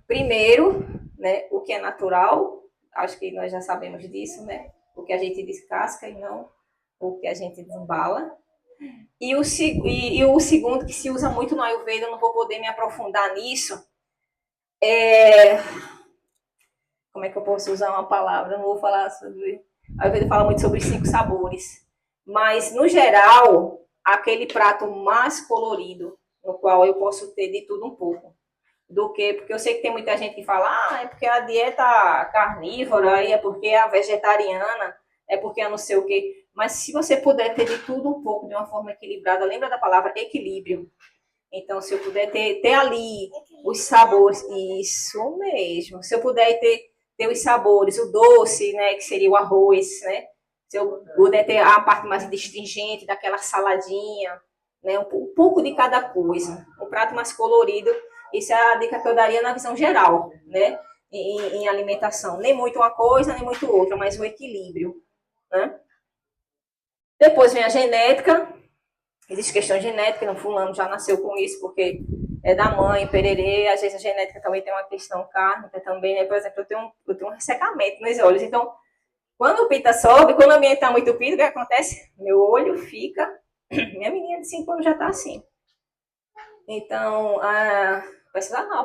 primeiro, né, o que é natural, acho que nós já sabemos disso, né? O que a gente descasca e não o que a gente desembala. E o segundo, que se usa muito no Ayurveda, eu não vou poder me aprofundar nisso, como é que eu posso usar uma palavra? Eu não vou falar sobre... A Ayurveda fala muito sobre 5 sabores. Mas, no geral, aquele prato mais colorido, no qual eu posso ter de tudo um pouco. Porque eu sei que tem muita gente que fala, é porque a dieta carnívora, aí é porque a vegetariana, é porque a não sei o quê. Mas se você puder ter de tudo um pouco, de uma forma equilibrada, lembra da palavra equilíbrio. Então, se eu puder ter ali os sabores, isso mesmo. Se eu puder ter os sabores, o doce, né, que seria o arroz, né? Se eu puder ter a parte mais astringente daquela saladinha, né, um pouco de cada coisa. Um prato mais colorido, isso é a dica que eu daria na visão geral, né? Em alimentação. Nem muito uma coisa, nem muito outra, mas o equilíbrio, né? Depois vem a genética. Existe questão genética, no fulano já nasceu com isso, porque é da mãe, pererê. Às vezes a genética também tem uma questão kármica também, né? Por exemplo, eu tenho um ressecamento nos olhos. Então, quando o pita sobe, quando o ambiente está muito pita, o que acontece? Meu olho fica... Minha menina de 5 anos já está assim. Então,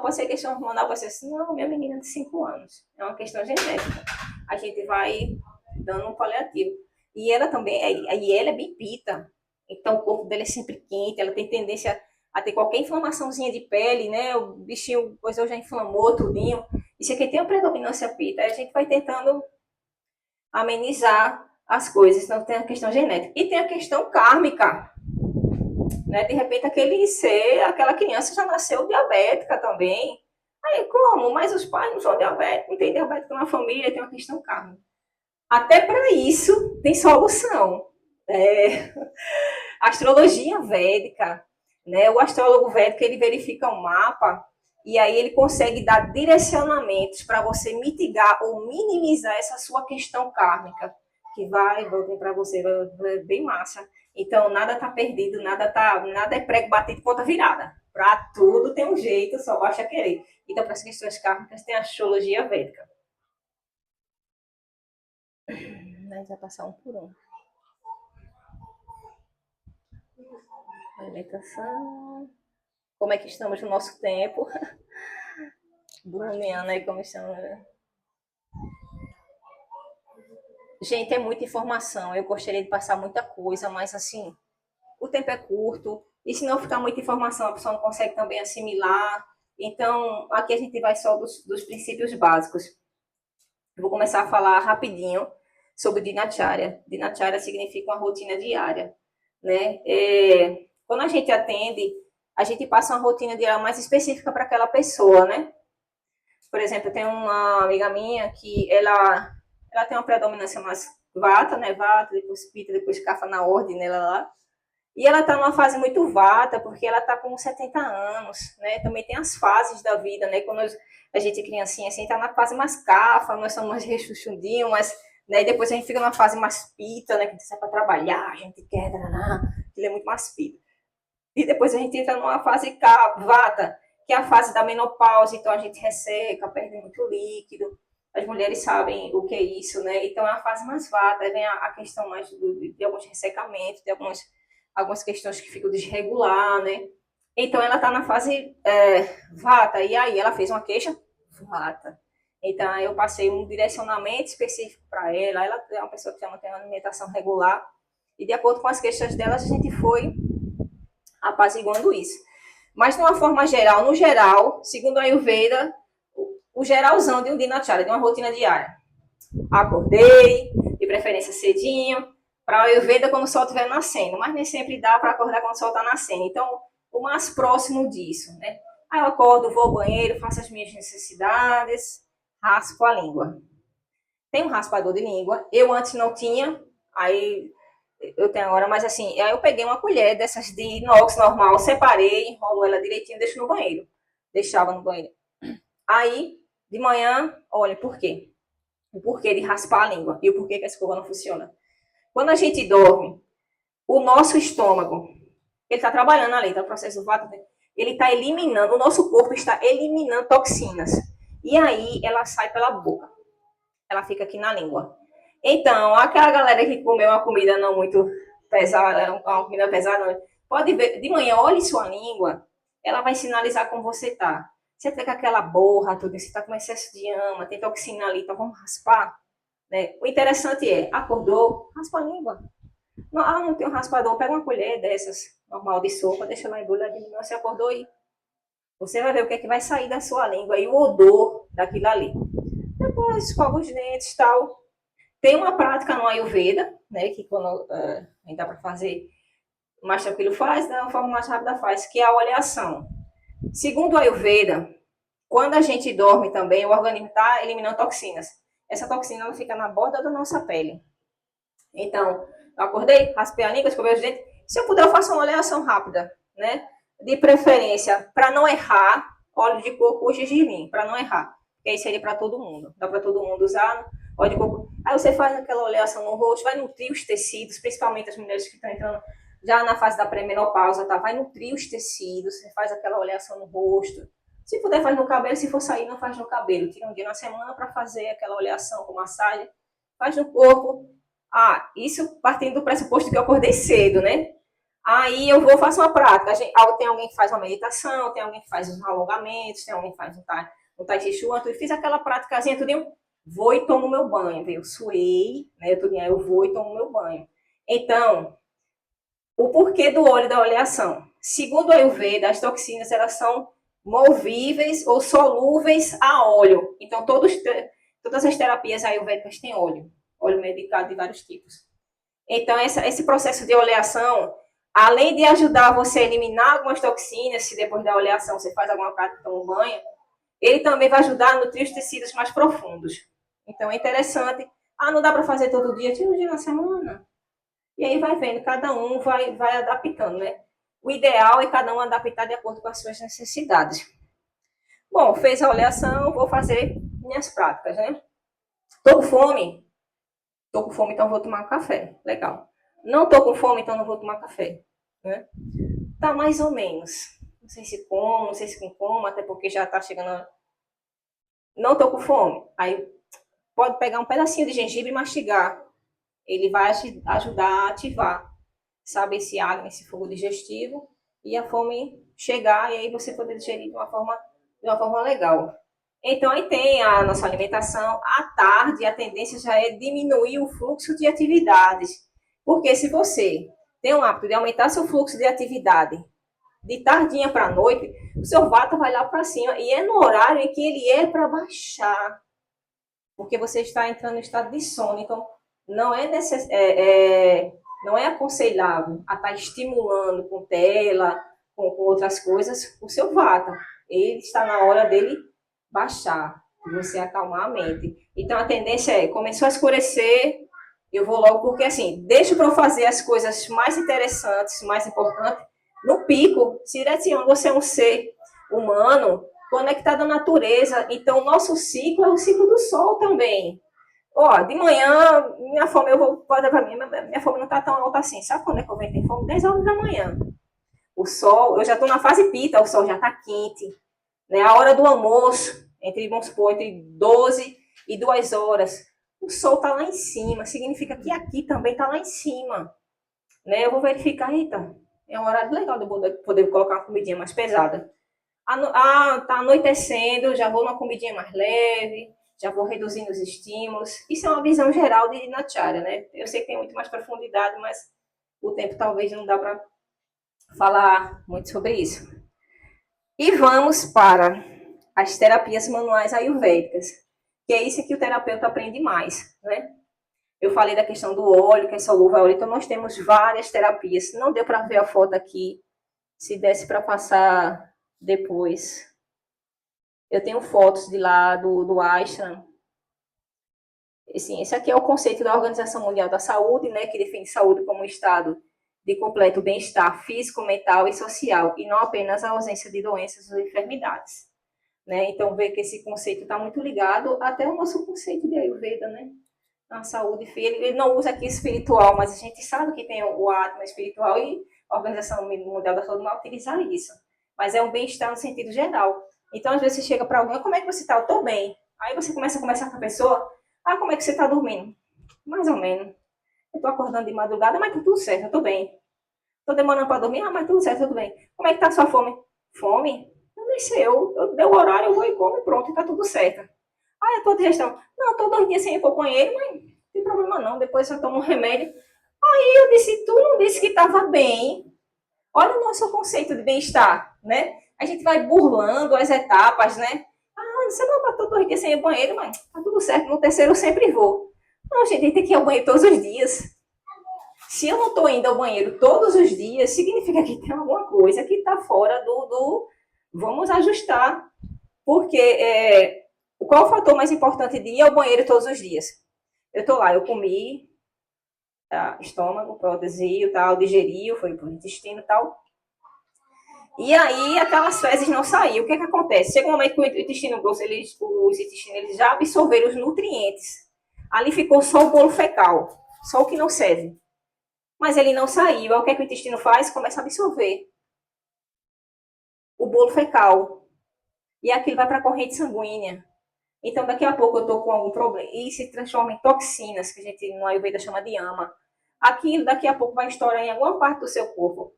pode ser questão hormonal, pode ser assim, não, minha menina de 5 anos. É uma questão genética. A gente vai dando um paliativo. E ela também, ela é bem pita. Então, o corpo dela é sempre quente, ela tem tendência a ter qualquer inflamaçãozinha de pele, né? O bichinho, pois eu já inflamou tudinho. Isso aqui tem uma predominância pita. Aí a gente vai tentando amenizar as coisas. Então, tem a questão genética. E tem a questão kármica. Né? De repente, aquela criança já nasceu diabética também. Aí, como? Mas os pais não são diabéticos, não tem diabético na família, tem uma questão kármica. Até para isso tem solução. Astrologia védica, né? O astrólogo védico, ele verifica o mapa e aí ele consegue dar direcionamentos para você mitigar ou minimizar essa sua questão kármica, que vai e volta para você, vai bem massa. Então, nada está perdido, nada é prego batido, ponta virada. Para tudo tem um jeito, só basta querer. Então, para as questões kármicas, tem a astrologia védica. Mas vai passar um por um. Alimentação. Como é que estamos no nosso tempo? Bruniana aí, como estamos? Gente, é muita informação. Eu gostaria de passar muita coisa, mas assim, o tempo é curto. E se não ficar muita informação, a pessoa não consegue também assimilar. Então, aqui a gente vai só dos princípios básicos. Eu vou começar a falar rapidinho sobre Dinacharya. Dinacharya significa uma rotina diária, né? Quando a gente atende, a gente passa uma rotina diária mais específica para aquela pessoa, né? Por exemplo, eu tenho uma amiga minha que ela tem uma predominância vata, né? Vata, depois pita, depois cafa na ordem nela lá. E ela está numa fase muito vata, porque ela está com 70 anos, né? Também tem as fases da vida, né? Quando a gente é criancinha, assim, está na fase mais cafa, nós somos mais rechonchudinhos, mas, né? E depois a gente fica numa fase mais pita, né? Que a gente sai para trabalhar, a gente quer, ele é muito mais pita. E depois a gente entra numa fase vata, que é a fase da menopausa, então a gente resseca, perde muito líquido. As mulheres sabem o que é isso, né? Então é a fase mais vata, aí vem a questão mais de alguns ressecamentos, de algumas questões que ficam desregular, né? Então ela está na fase vata, e aí ela fez uma queixa vata. Então eu passei um direcionamento específico para ela. Ela é uma pessoa que já mantém uma alimentação regular, e de acordo com as queixas dela, a gente foi apaziguando isso. Mas de uma forma geral, no geral, segundo a Ayurveda, o geralzão de um dinacharya, de uma rotina diária. Acordei, de preferência cedinho, para a Ayurveda quando o sol estiver nascendo, mas nem sempre dá para acordar quando o sol está nascendo. Então, o mais próximo disso, né? Aí eu acordo, vou ao banheiro, faço as minhas necessidades, raspo a língua. Tem um raspador de língua, eu antes não tinha, aí eu tenho agora, mas assim, aí eu peguei uma colher dessas de inox normal, separei, enrolo ela direitinho e deixo no banheiro. Deixava no banheiro. Aí, de manhã, olha, por quê? O porquê de raspar a língua e o porquê que a escova não funciona. Quando a gente dorme, o nosso estômago, ele está trabalhando ali, tá o processo do vata, ele está eliminando, o nosso corpo está eliminando toxinas. E aí ela sai pela boca. Ela fica aqui na língua. Então, aquela galera que comeu uma comida não muito pesada, uma comida pesada, pode ver, de manhã, olhe sua língua, ela vai sinalizar como você tá. Você tá com aquela borra, tudo, você tá com excesso de ama, tem toxina ali, então vamos raspar. Né? O interessante é, acordou, raspa a língua. Não, não tem um raspador, pega uma colher dessas, normal de sopa, deixa lá embrulhadinho, você acordou e você vai ver o que é que vai sair da sua língua e o odor daquilo ali. Depois, escova os dentes e tal. Tem uma prática no Ayurveda, né, que quando ainda dá para fazer mais tranquilo faz, né, uma forma mais rápida faz, que é a oleação. Segundo o Ayurveda, quando a gente dorme também, o organismo está eliminando toxinas. Essa toxina ela fica na borda da nossa pele. Então, eu acordei, raspei a língua, escovei os dentes. Se eu puder, eu faço uma oleação rápida, né? De preferência, para não errar, óleo de coco ou gergelim, para não errar. Porque aí seria para todo mundo. Dá para todo mundo usar óleo de coco. Aí você faz aquela oleação no rosto, vai nutrir os tecidos, principalmente as mulheres que estão entrando já na fase da pré-menopausa, tá? Vai nutrir os tecidos, você faz aquela oleação no rosto. Se puder, faz no cabelo. Se for sair, não faz no cabelo. Tira um dia na semana para fazer aquela oleação com massagem. Faz no corpo. Ah, isso partindo do pressuposto que eu acordei cedo, né? Aí eu vou faço uma prática. Tem alguém que faz uma meditação, tem alguém que faz uns alongamentos, tem alguém que faz um tai chi chuan. Eu fiz aquela práticazinha, tudinho. Vou e tomo meu banho. Eu suei, né? Eu vou e tomo meu banho. Então, o porquê do óleo da oleação? Segundo a Ayurveda, as toxinas elas são movíveis ou solúveis a óleo. Então, todas as terapias ayurvédicas têm óleo medicado de vários tipos. Então, esse processo de oleação, além de ajudar você a eliminar algumas toxinas, se depois da oleação você faz alguma prática, toma um banho, ele também vai ajudar a nutrir os tecidos mais profundos. Então, é interessante. Ah, não dá para fazer todo dia? Tira um dia na semana. E aí vai vendo, cada um vai adaptando, né? O ideal é cada um adaptar de acordo com as suas necessidades. Bom, fez a oleação, vou fazer minhas práticas, né? Tô com fome? Tô com fome, então vou tomar um café. Legal. Não tô com fome, então não vou tomar café. Né? Tá mais ou menos. Não sei se como, não sei se com como, até porque já tá chegando. Não tô com fome. Aí pode pegar um pedacinho de gengibre e mastigar. Ele vai ajudar a ativar, sabe, esse água, esse fogo digestivo, e a fome chegar, e aí você poder digerir de uma forma legal. Então, aí tem a nossa alimentação. À tarde, a tendência já é diminuir o fluxo de atividades. Porque se você tem o hábito de aumentar seu fluxo de atividade de tardinha para a noite, o seu vata vai lá para cima, e é no horário em que ele é para baixar. Porque você está entrando em estado de sono, então não é aconselhável a estar estimulando com tela, com outras coisas, o seu vata. Ele está na hora dele baixar, você acalmar a mente. Então a tendência é, começou a escurecer, Eu vou logo porque, assim, deixo para eu fazer as coisas mais interessantes, mais importantes, no pico. Se direciona, você é um ser humano conectado à natureza. Então, o nosso ciclo é o ciclo do sol também. Ó, de manhã, minha fome, eu vou fazer para mim, minha fome não está tão alta assim. Sabe quando é que eu venho ter fome? 10 horas da manhã. O sol, eu já estou na fase pita, o sol já está quente. Né? A hora do almoço, vamos supor, entre 12 e 2 horas, o sol está lá em cima, significa que aqui também está lá em cima. Né? Eu vou verificar, eita, é um horário legal de eu poder colocar uma comidinha mais pesada. Tá anoitecendo, já vou numa comidinha mais leve, já vou reduzindo os estímulos. Isso é uma visão geral de Dinacharya, né? Eu sei que tem muito mais profundidade, mas o tempo talvez não dá para falar muito sobre isso. E vamos para as terapias manuais ayurvédicas, que é isso que o terapeuta aprende mais, né? Eu falei da questão do óleo, que é solúvel a óleo, então nós temos várias terapias. Não deu para ver a foto aqui, se desse para passar depois. Eu tenho fotos de lá do ashram. Assim, esse aqui é o conceito da Organização Mundial da Saúde, né, que define saúde como um estado de completo bem-estar físico, mental e social, e não apenas a ausência de doenças ou enfermidades. Né? Então, vê que esse conceito está muito ligado até ao nosso conceito de Ayurveda, né? A saúde, ele não usa aqui espiritual, mas a gente sabe que tem o Atma espiritual e a Organização Mundial da Saúde não utiliza isso. Mas é um bem-estar no sentido geral. Então, às vezes, você chega para alguém, como é que você está? Eu estou bem. Aí você começa a conversar com a pessoa, como é que você está dormindo? Mais ou menos. Eu estou acordando de madrugada, mas tá tudo certo, eu estou bem. Estou demorando para dormir, mas tudo certo, tudo bem. Como é que está a sua fome? Fome? Eu nem sei, eu dei o horário, eu vou e como e pronto, e está tudo certo. A tua digestão? Não, estou 2 dias sem ir para o banheiro, mas não tem problema não, depois eu tomo um remédio. Aí eu disse, tu não disse que estava bem. Olha o nosso conceito de bem-estar, né? A gente vai burlando as etapas, né? Você não estou 2 dias sem ir ao banheiro, mas tá tudo certo, no terceiro eu sempre vou. Não, gente, tem que ir ao banheiro todos os dias. Se eu não estou indo ao banheiro todos os dias, significa que tem alguma coisa que está fora do. Vamos ajustar. Porque qual o fator mais importante de ir ao banheiro todos os dias? Eu estou lá, eu comi, tá, estômago, produziu, tal, digeriu, foi para o intestino e tal. E aí aquelas fezes não saíram. O que acontece? Chega um momento que o intestino grosso, os intestinos eles já absorveram os nutrientes. Ali ficou só o bolo fecal, só o que não serve. Mas ele não saiu. Aí o que o intestino faz? Começa a absorver o bolo fecal. E aquilo vai para a corrente sanguínea. Então, daqui a pouco eu estou com algum problema. E se transforma em toxinas, que a gente no Ayurveda chama de ama. Aquilo daqui a pouco vai estourar em alguma parte do seu corpo.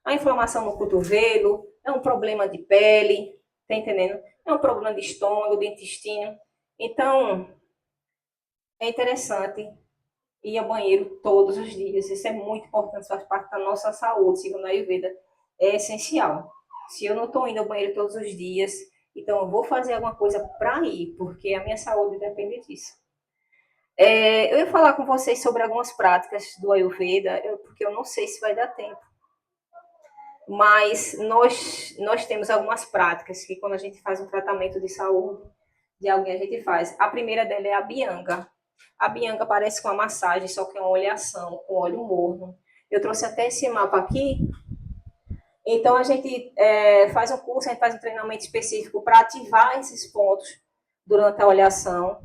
A inflamação no cotovelo, é um problema de pele, tá entendendo? É um problema de estômago, de intestino. Então, é interessante ir ao banheiro todos os dias. Isso é muito importante, faz parte da nossa saúde, segundo a Ayurveda. É essencial. Se eu não estou indo ao banheiro todos os dias, então eu vou fazer alguma coisa para ir, porque a minha saúde depende disso. Eu ia falar com vocês sobre algumas práticas do Ayurveda, porque eu não sei se vai dar tempo. Mas nós temos algumas práticas que quando a gente faz um tratamento de saúde de alguém, a gente faz. A primeira dela é a Bianca. A Bianca parece com a massagem, só que é uma oleação, com óleo morno. Eu trouxe até esse mapa aqui. Então, a gente faz um curso, a gente faz um treinamento específico para ativar esses pontos durante a oleação.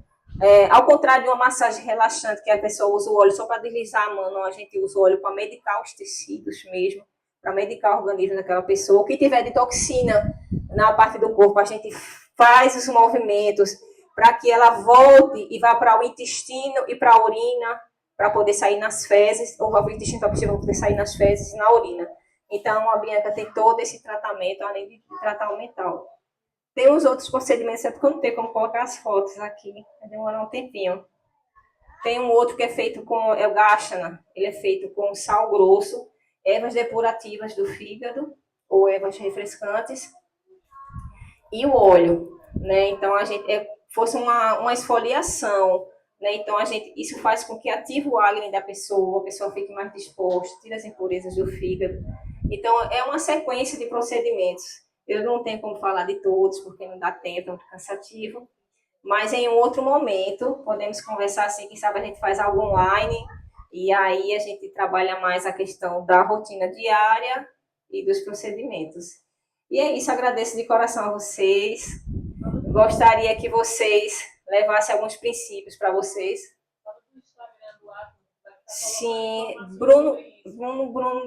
Ao contrário de uma massagem relaxante, que a pessoa usa o óleo só para deslizar a mão, a gente usa o óleo para medicar os tecidos mesmo, para medicar o organismo daquela pessoa. O que tiver de toxina na parte do corpo, a gente faz os movimentos para que ela volte e vá para o intestino e para a urina, para poder sair nas fezes, ou vá para o intestino para poder sair nas fezes e na urina. Então, a Bianca tem todo esse tratamento, além de tratar o mental. Tem os outros procedimentos, porque eu não tenho como colocar as fotos aqui, vai demorar um tempinho. Tem um outro que é feito com o Gashana, ele é feito com sal grosso, ervas depurativas do fígado, ou ervas refrescantes, e o óleo, né? Então, a gente fosse uma esfoliação, né? Então, isso faz com que ative o Agni da pessoa, a pessoa fique mais disposta, tira as impurezas do fígado. Então, é uma sequência de procedimentos. Eu não tenho como falar de todos, porque não dá tempo, é muito cansativo. mas em um outro momento podemos conversar assim, quem sabe a gente faz algo online e aí a gente trabalha mais a questão da rotina diária e dos procedimentos. E é isso, agradeço de coração a vocês. Gostaria que vocês levassem alguns princípios para vocês. Sim, Bruno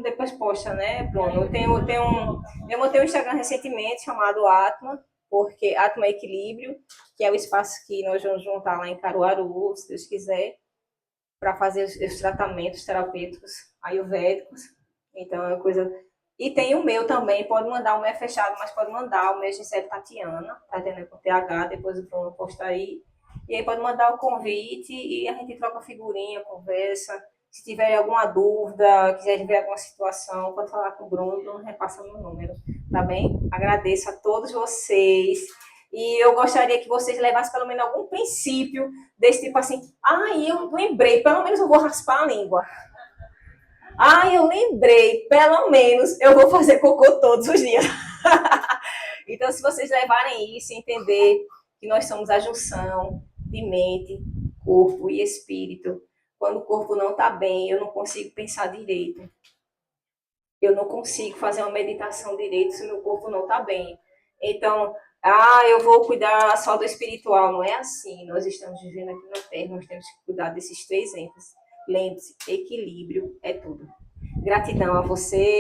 depois posta, né, Bruno? Eu montei um Instagram recentemente chamado Atma, porque Atma é Equilíbrio, que é o espaço que nós vamos juntar lá em Caruaru, se Deus quiser, para fazer os tratamentos terapêuticos ayurvédicos. Então é uma coisa. E tem o meu também, pode mandar, o meu é fechado, mas pode mandar, o meu é Gisele Tatiana, tá entendendo? Com TH, depois o Bruno posta aí. E aí pode mandar o convite e a gente troca figurinha, conversa. Se tiver alguma dúvida, quiser ver alguma situação, pode falar com o Bruno, repassa meu número, tá bem? Agradeço a todos vocês. E eu gostaria que vocês levassem pelo menos algum princípio desse tipo assim. Eu lembrei, pelo menos eu vou raspar a língua. Eu lembrei, pelo menos eu vou fazer cocô todos os dias. Então, se vocês levarem isso, entender que nós somos a junção de mente, corpo e espírito. Quando o corpo não está bem, eu não consigo pensar direito. Eu não consigo fazer uma meditação direito se meu corpo não está bem. Então, eu vou cuidar só do espiritual. Não é assim. Nós estamos vivendo aqui na Terra, nós temos que cuidar desses três entes. Lembre-se, equilíbrio é tudo. Gratidão a vocês.